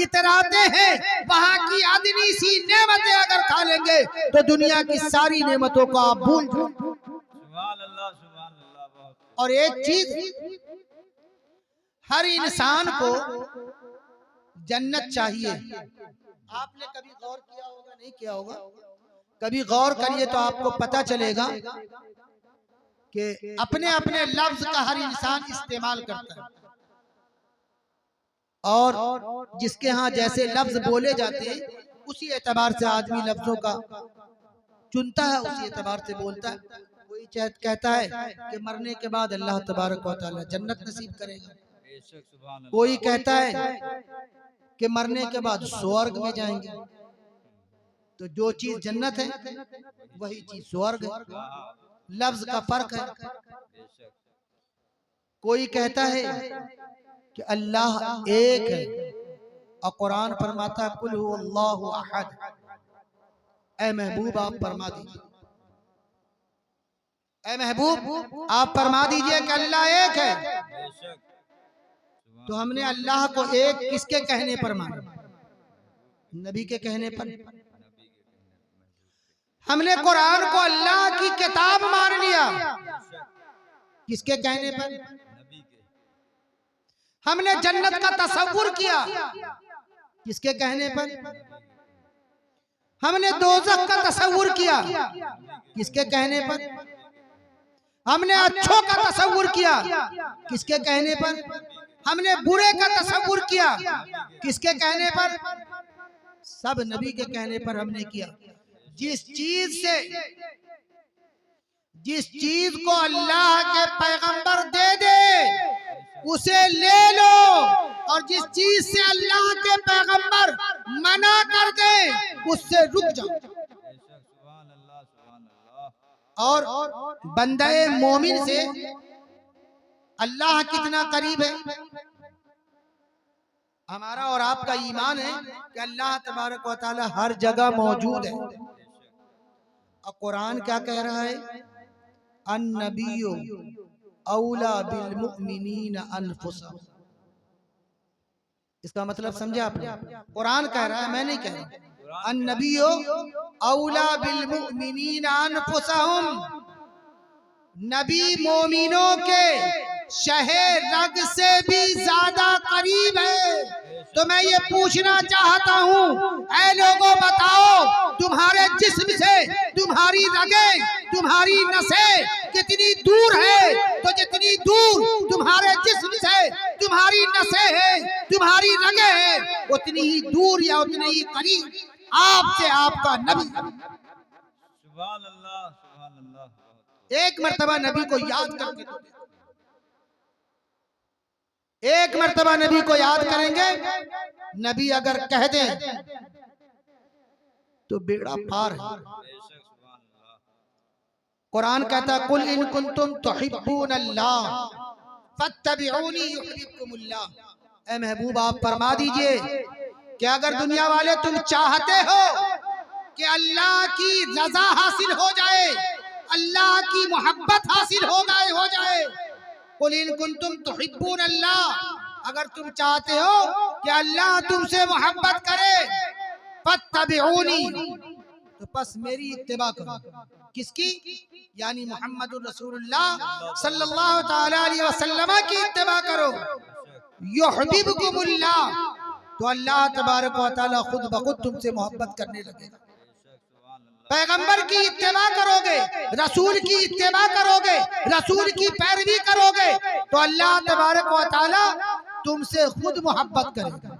इतराते हैं, वहाँ की अदनी सी नेमतें अगर खा लेंगे तो दुनिया की सारी नेमतों को आप भूल जाओ। और एक चीज, हर इंसान को जन्नत चाहिए। आपने कभी गौर किया होगा, नहीं किया होगा, कभी गौर करिए तो आपको पता चलेगा कि अपने अपने लफ्ज का हर इंसान इस्तेमाल करता है, और जिसके यहाँ जैसे लफ्ज बोले जाते हैं उसी एतबार से आदमी लफ्जों का चुनता है, उसी एतबार से बोलता है। कोई कहता है कि मरने के बाद अल्लाह तबारक व तआला जन्नत नसीब करेगा, कोई कहता है कि मरने के बाद स्वर्ग में जाएंगे। तो जो चीज जन्नत है वही चीज स्वर्ग है, लफ्ज का फर्क है। कोई कहता है कि अल्लाह एक है और कुरान फरमाता है कुल हुवल्लाहु अहद। ऐ महबूब आप फरमा दीजिए ऐ महबूब आप फरमा दीजिए कि अल्लाह एक है। बेशक तो हमने अल्लाह को एक किसके कहने पर माना? नबी के कहने पर। हमने कुरान को अल्लाह की किताब मान लिया, किसके कहने पर? नबी के। हमने जन्नत का तसव्वुर किया, किसके कहने पर? हमने दोज़ख का तसव्वुर किया, किसके कहने पर? हमने अच्छों का तसव्वुर किया, किसके कहने पर? हमने बुरे का तसव्वुर किया, किसके कहने पर? सब नबी के कहने पर हमने किया। जिस चीज को अल्लाह के पैगंबर दे दे उसे ले लो, और जिस चीज से अल्लाह के पैगंबर मना कर दे उससे रुक जाओ। सुभान अल्लाह, सुभान अल्लाह। और बंदे मोमिन से अल्लाह कितना करीब है। हमारा और आपका ईमान है कि अल्लाह तबारक व तआला हर जगह मौजूद है। और कुरान क्या कह रहा है? अन्नबिय्यु औला बिल मुमिनीन अनफुसहुम। इसका मतलब समझे आपने? कुरान कह रहा है, मैं नहीं कह रहा। अन्नबिय्यु औला बिल मुमिनीन अनफुसहुम, नबी मोमिनों के शहे रग से भी ज्यादा करीब है। तो मैं ये पूछना चाहता हूँ, ऐ लोगों बताओ, तुम्हारे जिस्म से तुम्हारी रगें, तुम्हारी नसें कितनी दूर है? तो जितनी दूर तुम्हारे जिस्म से तुम्हारी नसें हैं, तुम्हारी रगें हैं, उतनी ही दूर या उतने ही करीब आपसे आपका नबी। सुभान अल्लाह, सुभान अल्लाह। एक मर्तबा नबी को याद करके तो देखो। एक मर्तबा नबी को याद करेंगे, नबी अगर कह दे तो बेड़ा पार है। बेशक सुभान अल्लाह। कुरान कहता कुल इन कुंतुम तुहिब्बूनल्लाह फत्तबिऊनी युहिब्बुकुमुल्लाह। ऐ महबूब आप फरमा दीजिए कि अगर दुनिया वाले तुम चाहते हो कि अल्लाह की रजा हासिल हो जाए, अल्लाह की मोहब्बत हासिल हो जाए, कुल इन कुंतुम तुहिब्बूनल्लाह, अगर तुम चाहते हो कि अल्लाह तुमसे मोहब्बत करे, फत्तबिऊनी, तो बस मेरी इत्तिबा करो। किसकी? यानी मोहम्मदुर रसूलुल्लाह सल्लल्लाहु तआला अलैहि वसल्लम की इत्तिबा करो। युहिब्बुकुमुल्लाह, तो अल्लाह तबारक व तआला खुद ब खुद तुमसे मोहब्बत करने लगेगा। पैगंबर की इत्तिबा करोगे, रसूल की इत्तिबा करोगे, रसूल की पैरवी करोगे, तो अल्लाह तबारक व तआला तुमसे खुद मोहब्बत करेगा।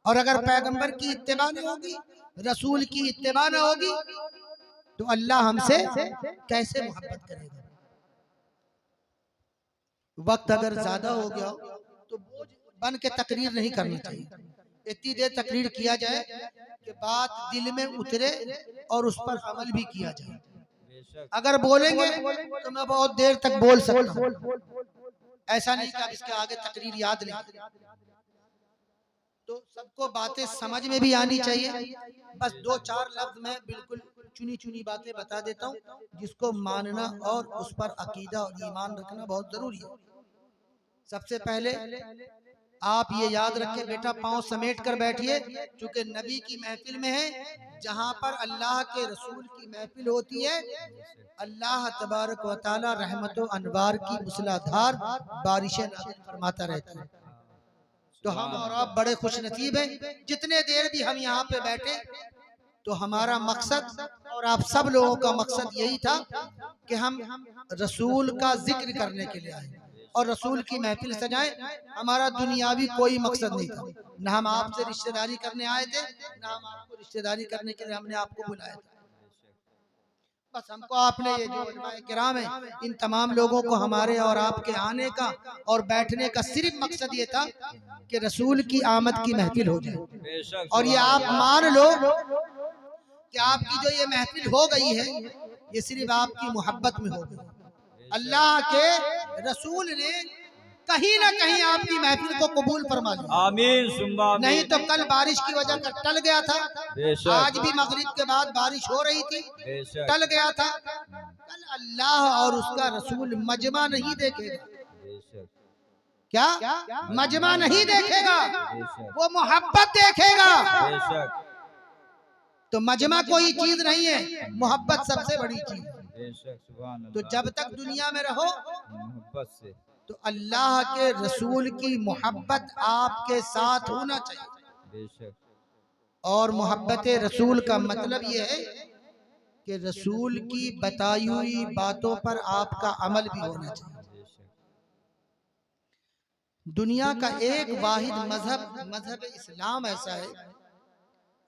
और अगर पैगंबर की इत्तिबा नहीं होगी, रसूल की इत्तिबा न होगी, तो अल्लाह हमसे कैसे मोहब्बत करेगा? वक्त अगर ज्यादा हो गया तो बोझ बन के तकरीर नहीं करनी चाहिए। इतनी देर तकरीर किया जाए कि बात दिल में उतरे और उस पर अमल भी किया जाए। अगर बोलेंगे तो मैं बहुत देर तक बोल सकता हूँ, ऐसा नहीं कि अब इसके आगे तकरीर याद नहीं। तो सबको बातें समझ में भी आनी चाहिए। बस दो चार लफ्ज में बिल्कुल चुनी चुनी बातें बता देता हूँ, जिसको मानना और उस पर अकीदा और ईमान रखना बहुत जरूरी है। सबसे पहले आप ये याद रखें बेटा, पांव समेट कर बैठिए, क्योंकि नबी की महफिल में है, जहां पर अल्लाह के रसूल की महफिल होती है, अल्लाह तबारक व तआला रहमत व अनवार की मूसलाधार बारिशें नाज़िल फरमाता रहता है। तो हम और आप बड़े खुश नसीब हैं। जितने देर भी हम यहाँ पे बैठे, तो हमारा मकसद और आप सब लोगों का मकसद यही था कि हम रसूल का जिक्र करने के लिए आए और रसूल की महफिल सजाएं। हमारा दुनियावी कोई मकसद नहीं था। न हम आपसे रिश्तेदारी करने आए थे, न हम आपको रिश्तेदारी करने के लिए हमने आपको बुलाया था। बस हमको आपने, ये जो उलमाए किराम है, इन तमाम लोगों को हमारे और आपके आने का और बैठने का सिर्फ मकसद ये था कि रसूल की आमद की महफिल हो जाए। और ये आप मान लो कि आपकी जो ये महफिल हो गई है, ये सिर्फ आपकी मोहब्बत में हो गई। अल्लाह के रसूल ने कहीं ना कहीं आपकी महफिल को कबूल फरमा लिया। आमीन सुम्मा आमीन। नहीं तो कल बारिश की वजह से टल गया था। आज भी मगरिब के बाद बारिश हो रही थी, टल गया था। कल अल्लाह और उसका रसूल मजमा नहीं देखेगा। क्या मजमा नहीं देखेगा, वो मोहब्बत देखेगा। तो मजमा कोई चीज नहीं है, मोहब्बत सबसे बड़ी चीज है। तो जब तक दुनिया में रहो मोहब्बत से तो अल्लाह के रसूल की मोहब्बत आपके साथ होना चाहिए। और मोहब्बत रसूल का मतलब ये है कि रसूल की बताई हुई बातों पर आपका अमल भी होना चाहिए। दुनिया का एक वाहिद मजहब इस्लाम ऐसा है,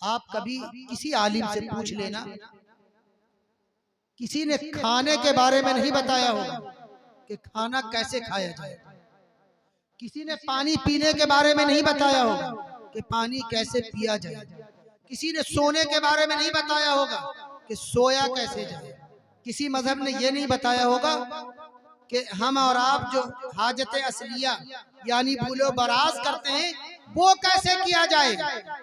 आप कभी किसी आलिम से पूछ लेना, किसी ने खाने के बारे में नहीं बताया होगा कि खाना कैसे खाया जाए। किसी ने पानी पीने के बारे में नहीं बताया होगा कि पानी कैसे पिया जाए। किसी ने सोने के बारे में नहीं बताया होगा कि सोया कैसे जाए। किसी मजहब ने यह नहीं बताया होगा कि हम और आप जो हाजत असलिया यानी भूलो बराज करते हैं वो कैसे किया जाए,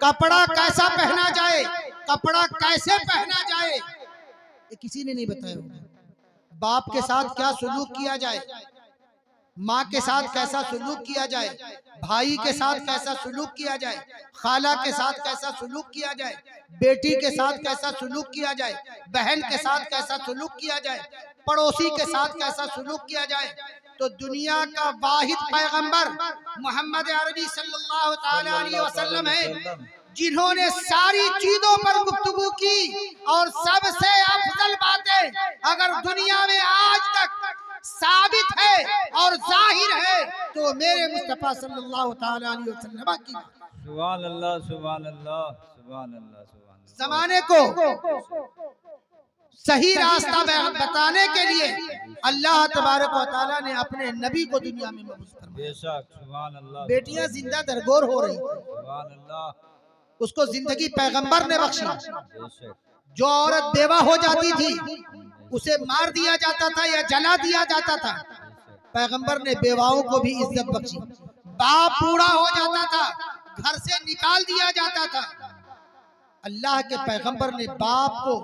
कपड़ा कैसा पहना जाए, कपड़ा कैसे पहना जाए, ये किसी ने नहीं बताया होगा। बाप के साथ क्या सुलूक किया जाए, माँ के साथ कैसा सुलूक किया जाए, भाई के साथ कैसा सुलूक किया जाए, खाला के साथ कैसा सुलूक किया जाए, बेटी के साथ कैसा सुलूक किया जाए, बहन के साथ कैसा सुलूक किया जाए, पड़ोसी के साथ कैसा सुलूक किया जाए। तो दुनिया का वाहिद पैगंबर मोहम्मद अरबी सल्लल्लाहु ताला अलैहि वसल्लम है, जिन्होंने सारी चीजों पर गुफ्तगू की। और सबसे अफजल बातें अगर दुनिया में आज तक साबित है और जाहिर है तो मेरे मुस्तफा सल्लल्लाहु ताला अलैहि वसल्लम की। सुभान अल्लाह, सुभान अल्लाह, सुभान अल्लाह, सुभान अल्लाह। जमाने को सही रास्ता बताने के लिए अल्लाह तबारक व तआला ने अपने नबी को दुनिया में मबूस फरमाया। बेशक, सुभान अल्लाह। बेटियां जिंदा दरगोर हो रही, सुभान अल्लाह, उसको जिंदगी पैगंबर ने बख्शी। बेशक। जो औरत बेवा हो जाती थी उसे मार दिया जाता था या जला दिया जाता था, पैगंबर ने बेवाओं को भी इज्जत बख्शी। बाप बूढ़ा हो जाता था, घर से निकाल दिया जाता था, अल्लाह के पैगंबर ने बाप को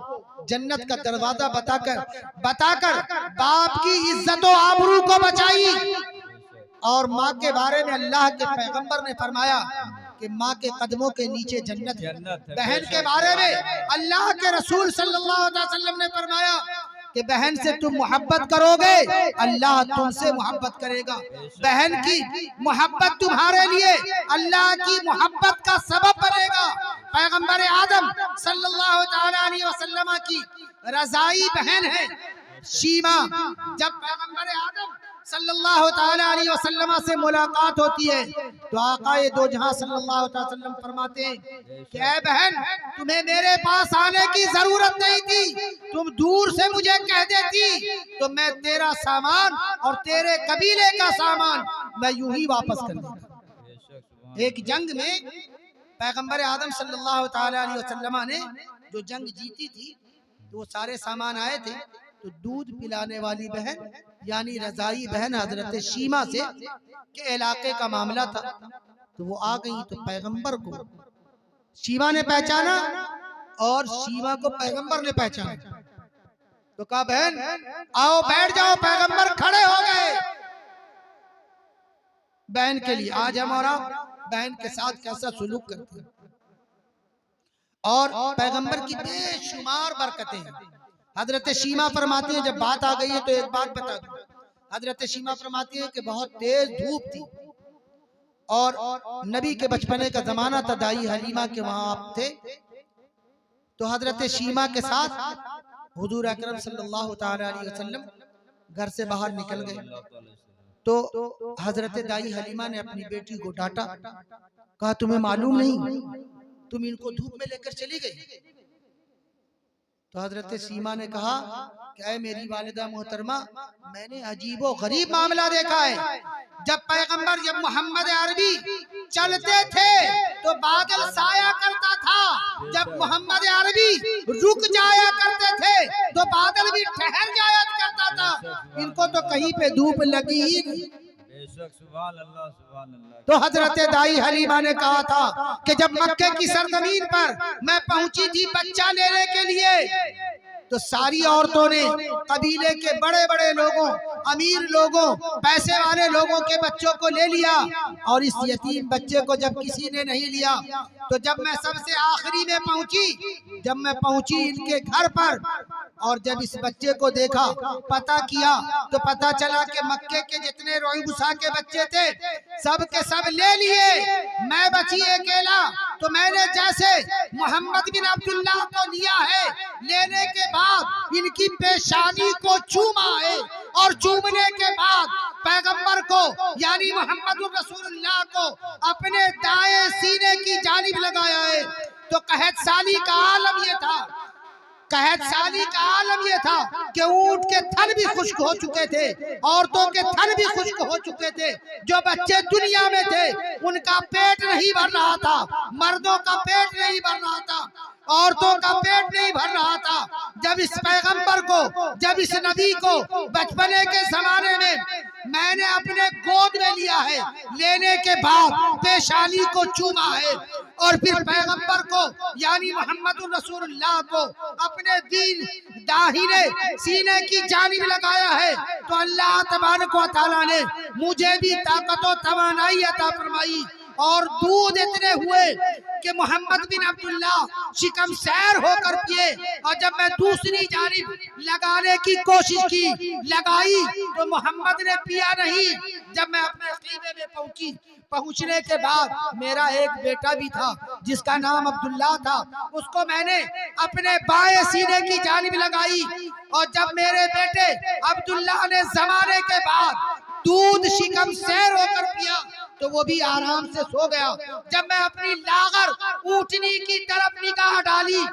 जन्नत का दरवाजा बताकर बाप की इज्जत और आबरू को बचाई। और माँ के बारे में अल्लाह के पैगंबर ने फरमाया कि माँ के कदमों के नीचे जन्नत है। बहन के बारे में अल्लाह के रसूल सल्लल्लाहु अलैहि वसल्लम ने फरमाया कि बहन से तुम मोहब्बत करोगे अल्लाह तुमसे मोहब्बत करेगा। बहन की मोहब्बत तुम्हारे लिए अल्लाह की मोहब्बत का सबब बनेगा। पैगंबर आदम सल्लल्लाहु ताला अलैहि वसल्लम की रजाई बहन है शीमा। जब पैगंबर आदम सल्लल्लाहु ताला अलैहि वसल्लम से मुलाकात होती है तो आकाए दो जहां सल्लल्लाहु अलैहि वसल्लम फरमाते हैं कि ऐ बहन, तुम्हें मेरे पास आने की जरूरत नहीं थी, तुम दूर से मुझे कह देती तो मैं तेरा सामान और तेरे कबीले का सामान मैं यूं ही वापस कर देता। एक जंग में पैगंबर आदम सल्लल्लाहु ताला अलैहि वसल्लम ने जो जंग जीती थी तो वो सारे सामान आए थे। तो दूध पिलाने वाली बहन यानी रजाई बहन हजरत शीमा से के इलाके का मामला था, तो वो आ गई। तो पैगंबर को शीमा ने पहचाना और शीमा को पैगंबर ने पहचाना। तो कहा बहन आओ बैठ जाओ, पैगंबर खड़े हो गए बहन के लिए। आज हम और आप बहन के साथ कैसा सुलूक करते हैं और पैगंबर की बेशुमार बरकतें हैं। हजरत शीमा फरमाती है, जब बात आ गई है तो एक बात बता दूं, हजरत शीमा फरमाती है कि बहुत तेज धूप थी और नबी के बचपने का जमाना था, दाई हलीमा के वहां आप थे। तो हजरत शीमा के साथ हुजूर अकरम सल्लल्लाहु ताला अलैहि वसल्लम घर से बाहर निकल गए। तो हजरत दाई हलीमा ने अपनी बेटी को डांटा, कहा तुम्हें मालूम नहीं तुम इनको धूप में लेकर चली गई। तो हजरत सीमा ने कहा कि ऐ मेरी वालिदा मोहतरमा, मैंने अजीबो गरीब मामला देखा है। जब पैगंबर जब मोहम्मद अरबी चलते थे तो बादल साया करता था, जब मोहम्मद अरबी रुक जाया करते थे तो बादल भी ठहर जाया करता था। इनको तो कहीं पे धूप लगी ही नहीं। सुभान अल्लाह, सुभान अल्लाह। तो हजरत दाई हलीमा ने कहा था कि जब मक्के की सरजमीन पर मैं पहुंची थी बच्चा लेने के लिए तो सारी औरतों ने कबीले के बड़े बड़े लोगों, अमीर लोगों, पैसे वाले लोगों के बच्चों को ले लिया और इस यतीम बच्चे को जब किसी ने नहीं लिया तो जब मैं सबसे आखिरी में पहुंची, जब मैं पहुंची इनके घर पर और जब इस बच्चे को देखा, पता किया तो पता चला कि मक्के के जितने रोईबुसा के बच्चे थे सब के सब ले लिए, मैं बची अकेला। तो मैंने जैसे मोहम्मद बिन अब्दुल्लाह को लिया है, लेने के बाद इनकी पेशानी को चूमा है और चूमने के बाद पैगंबर को यानी मोहम्मद रसूलुल्लाह को अपने दाएं सीने की जानिब लगाया है। तो कहत साली का आलम ये था, कहत साली का आलम ये था कि ऊंट के थन भी खुश्क हो चुके थे, औरतों के थन भी खुश्क हो चुके थे, जो बच्चे दुनिया में थे उनका पेट नहीं भर रहा था, मर्दों का पेट नहीं भर रहा था, औरतों का पेट नहीं भर रहा था। जब इस पैगंबर को, जब इस नबी को बचपने के जमाने में मैंने अपने गोद में लिया है, लेने के बाद पेशानी को चूमा है और फिर पैगंबर को यानी मोहम्मद रसूलुल्लाह को अपने दीन दाहिने सीने की जानिब लगाया है, तो अल्लाह तबारक व तआला ने मुझे भी ताकत और तवानाई अता फरमाई और दूध इतने हुए कि मोहम्मद बिन अब्दुल्लाह शिकम सैर होकर पिए। और जब मैं दूसरी जानिब लगाने की कोशिश की, लगाई तो मोहम्मद ने पिया नहीं। जब मैं अपने खीबे में पहुंची, पहुंचने के बाद मेरा एक बेटा भी था जिसका नाम अब्दुल्ला था, उसको मैंने अपने बाएं सीने की जानिब लगाई और जब मेरे बेटे अब्दुल्ला ने जमाने के बाद दूध शिकम सैर होकर पिया तो वो भी आराम से सो गया। जब मैं अपनी लागर ऊँटनी की तरफ निगाह डाली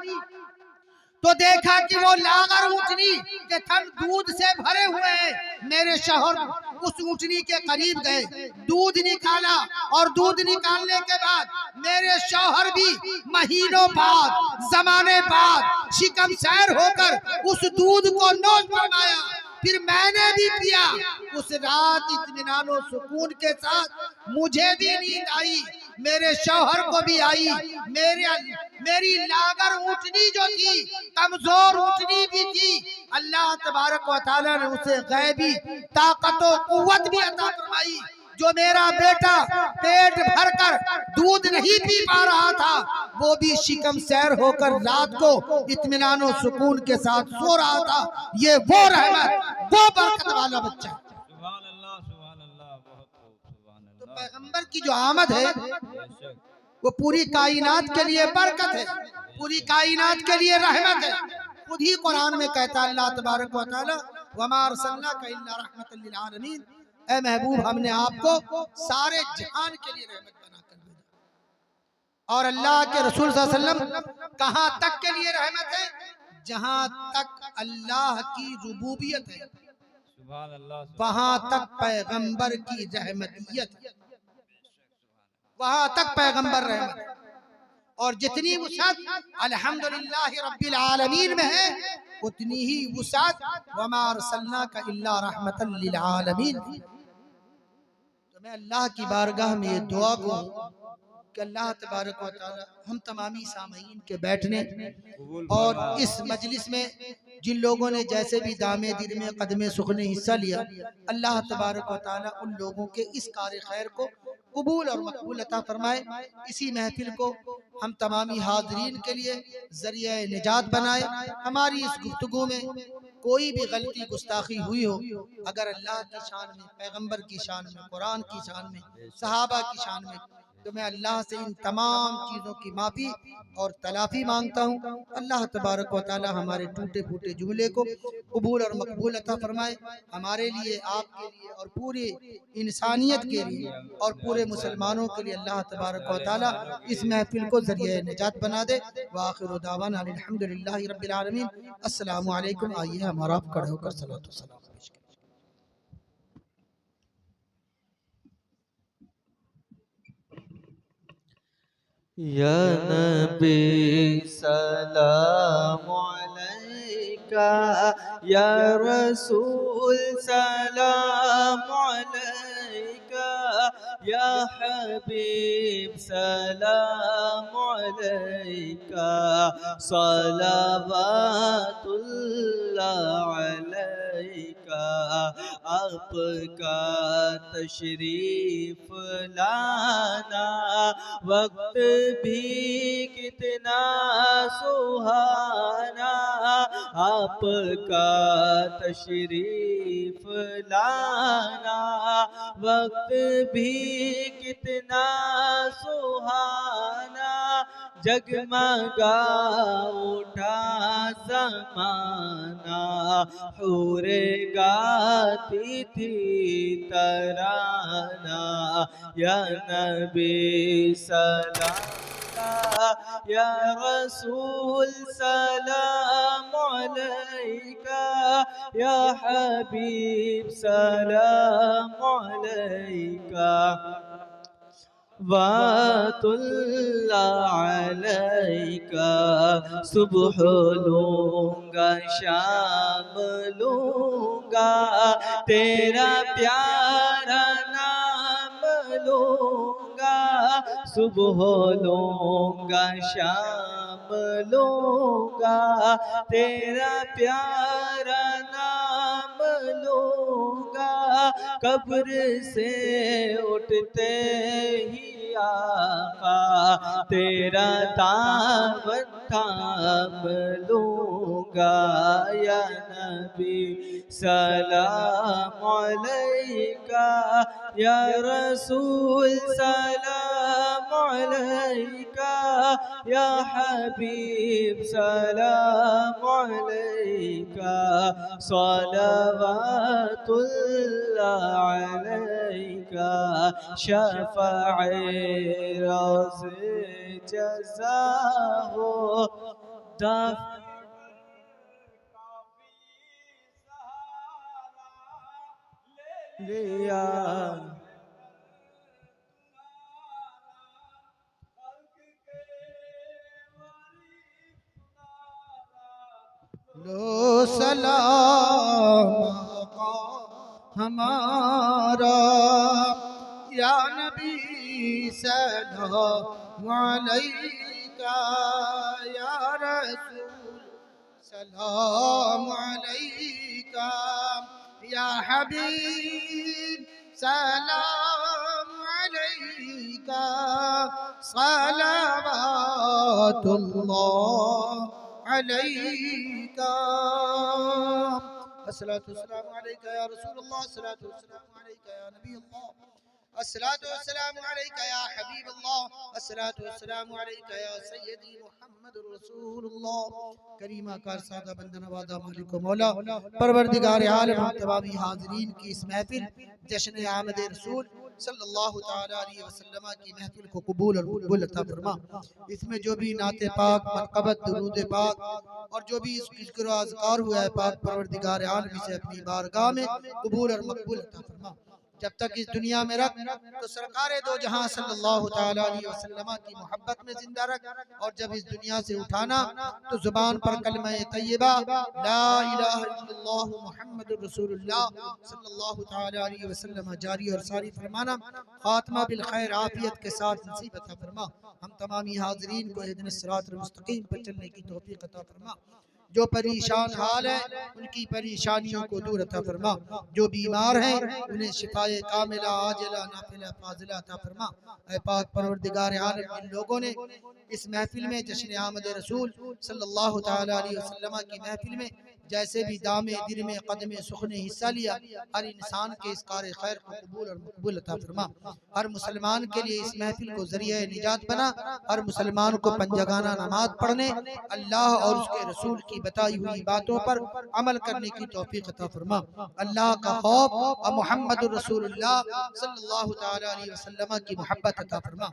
तो देखा कि वो लागर ऊँटनी के थन दूध से भरे हुए हैं। मेरे शौहर उस ऊँटनी के करीब गए, दूध निकाला और दूध निकालने के बाद मेरे शौहर भी महीनों बाद, जमाने बाद शिकम सैर होकर उस दूध को नोश फरमाया। फिर मैंने भी पिया। उस रात इत्मीनान और सुकून के साथ मुझे भी नींद आई, मेरे शौहर को भी आई। मेरी लागर ऊँटनी जो थी, कमजोर ऊँटनी भी थी, अल्लाह तबारक व तआला ने उसे गैबी ताकत और कुव्वत भी अता फरमाई। जो मेरा बेटा पेट भरकर दूध नहीं पी पा रहा था, वो भी शिकम सैर होकर रात को इत्मीनान और सुकून के साथ सो रहा था। ये वो रहमत, वो बरकत वाला बच्चा। तो पैगंबर की जो आमद है वो पूरी कायनात के लिए बरकत है, पूरी कायनात के लिए रहमत है। खुद ही कुरान में कहता है अल्लाह तबारक व तआला, वमा अरसलनाका इल्ला रहमतल लिल आलमीन, ऐ महबूब हमने आपको सारे जहान के लिए रहमत बनाकर भेजा। और अल्लाह के रसूल सल्लल्लाहु अलैहि वसल्लम कहां तक के लिए रहमत है? जहां तक अल्लाह की रुबूबियत है वहां तक पैगंबर की रहमतियत है, वहां तक पैगंबर रहमत। और जितनी वुसअत अल्हम्दुलिल्लाह रब्बिल आलमीन में है, उतनी ही वुसअत वमा अरसलनाका इल्ला रहमतल लिल आलमीन। तो मैं अल्लाह की बारगाह में ये दुआ को कि अल्लाह तबारक व तआला हम तमामी सामईन के बैठने और इस मजलिस में जिन लोगों ने जैसे भी दामे दिल में कदमे सुखने हिस्सा लिया, अल्लाह तबारक व तआला उन लोगों के इस कार्य खैर को कबूल और मकबूल अता फरमाए। इसी महफिल को हम तमामी हाज़रीन के लिए ज़रिया निजात बनाए। हमारी इस गुफ्तगू में कोई भी गलती गुस्ताखी हुई हो, अगर अल्लाह की शान में, पैगंबर की शान में, कुरान की शान में, सहाबा की शान में, तो मैं अल्लाह से इन तमाम चीज़ों की माफ़ी और तलाफ़ी मांगता हूँ। अल्लाह तबारक व तआला हमारे टूटे फूटे जुमले को कबूल और मकबूल अता फरमाए। हमारे लिए, आपके लिए और पूरे इंसानियत के लिए और पूरे मुसलमानों के लिए अल्लाह तबारक व तआला इस महफिल को ज़रिया निजात बना दे। व आखिरु दावाना अल्हम्दुलिल्लाहि रब्बिल आलमीन। अस्सलामु अलैकुम। आइए हमारा आप खड़े होकर सलात व सलाम पेश करें। या नबी सलाम अलैका, या रसूल सलाम अलैका, या हबीब सलाम अलैका सलावतुल्लाह अलैका। आपका तशरीफ लाना वक्त भी कितना सुहाना। आपका तशरीफ लाना वक्त भी कितना सुहाना। जगमगा उठा ज़माना हूरे गाती थी तराना। या नबी सलाम या रसूल सलाम अलैका या हबीब सलाम अलैका वातुल्लाह अलैका। सुबह लूंगा शाम लूंगा तेरा प्यारा नाम लूंगा। सुबह लूंगा शाम लूंगा तेरा प्यारा नाम लूंगा। कब्र से उठते ही आका तेरा दामन थाम लूंगा। या नबी सलाम अलैका या रसूल सलाम अलैका या हबीब सलाम अलैका सलावतुल्लाह अलैका। शफ़ाए रोज़े जज़ा हो लिया। लो सलाम आका हमारा या नबी सलाम अलैका या रसूल सलाम अलैका या हबीब सलाम अलैका सलावतुल्लाह अलैका। अस्सलातु वस्सलामु अलैका या रसूलल्लाह अस्सलातु वस्सलामु अलैका या नबी अल्लाह अस्सलातु वस्सलामु अलैका या हबीब अल्लाह अस्सलातु वस्सलामु अलैका या सय्यदी मुहम्मदुर रसूलुल्लाह। करीमा कार सादा बंदा नवादा मालिक व मौला परवरदिगार आलम हम तमामी हाज़रीन की इस महफिल जश्न आमद रसूल सल्लल्लाहु तआला अलैहि वसल्लम की महफिल को कबूल और मकबूल अता फरमा। इसमें जो भी नाते पाक मनक़बत दुरूद पाक और जो भी इस ज़िक्र व अज़कार हुआ है पाक परवरदिगार आलम से अपनी बारगाह में कबूल और मकबूल अता फरमा। जब तक इस दुनिया में रख तो सरकारे दो जहां सल्लल्लाहु तआला अलैहि वसल्लम की मोहब्बत में जिंदा रख और जब इस दुनिया से उठाना तो जुबान पर कलमा तय्यबा ला इलाहा इल्लल्लाह मुहम्मदुर रसूलुल्लाह सल्लल्लाहु तआला अलैहि वसल्लम जारी और सारी फरमाना। खात्मा बिल खैर आफियत के साथ नसीब अता फरमा। हम तमामी हाज़रीन को इहदिनस सिरातल मुस्तकीम पर चलने की तौफीक अता फरमा। जो परेशान हाल है उनकी परेशानियों को दूर अता फरमा। जो बीमार हैं उन्हें शिफाए कामिला आजिला नाफिला फाजिला अता फरमा। ऐ पाक परवरदिगार आलम जिन लोगों ने इस महफिल में जश्न आमद रसूल सल्लल्लाहु तआला अलैहि वसल्लम की महफिल में जैसे भी दामे दिल में कदमे सुखने हिस्सा लिया हर इंसान के इस कार खैर को कबूल और मकबूल अता फरमा। हर मुसलमान के लिए इस महफिल को ज़रिया निजात बना। हर मुसलमान को पंजगाना नमाज पढ़ने अल्लाह और उसके रसूल की बताई हुई बातों पर अमल करने की तौफीक अता फरमा। अल्लाह का खौफ और मुहम्मदुर रसूलुल्लाह सल्लल्लाहु तआला अलैहि वसल्लम की मोहब्बत अता फरमा।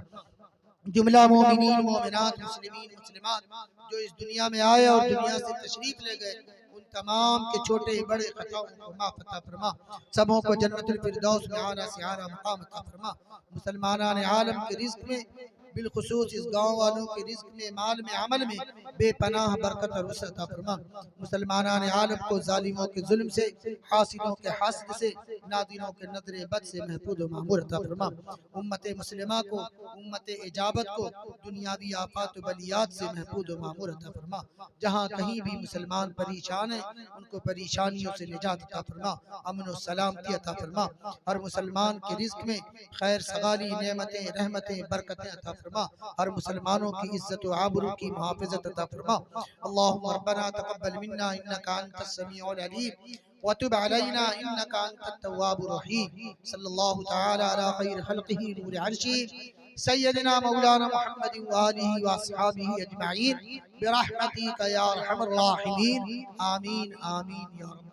जुमला मोमिनीन मोमिनात मुस्लिमीन मुस्लिमात जो इस दुनिया में आए और दुनिया से तशरीफ ले गए उन तमाम के छोटे बड़े खताओं को माफ अता फरमा। सबों को जन्नतुल फिरदौस में आला से आला मकाम अता फरमा। मुसलमानान आलम के रिज़्क़ में बिलखुसूस इस गांव वालों के रिज्क में, माल में, अमल में बेपनाह बरकत और वसअत अता फरमा। मुसलमानान आलम को जालिमों के जुल्म से, हासिदों के हासद से, नादिरों के नजर बद से महफूज व मामूर अता फरमा। उम्मत मुस्लिमा को, उम्मत इजाबत को दुनियावी आफात व बलियात से महफूज व मामूर अता फरमा। जहाँ कहीं भी मुसलमान परेशान हैं उनको परेशानियों से निजात अता फरमा, अमन व सलामती अता फरमा। हर मुसलमान के रिज्क में खैर सगाली, नेमतें, रहमतें, बरकतें अता फरमा। हर मुसलमानों की इज्जत व आबरू की मुहाफ़िज़त अता फरमा। अल्लाहुम्मा रब्बना तक़ब्बल मिन्ना इन्नका अंतस समीउल अलीम व तुब अलैना इन्नका अंतत तव्वाबुर रहीम। सल्लल्लाहु तआला अला खैर खल्क़िही नूर अर्शी सय्यदना मौलाना मुहम्मद व आलिहि व अस्हाबिही अजमईन बिरहमतिका या अरहमर राहिमीन। आमीन आमीन या रब्बल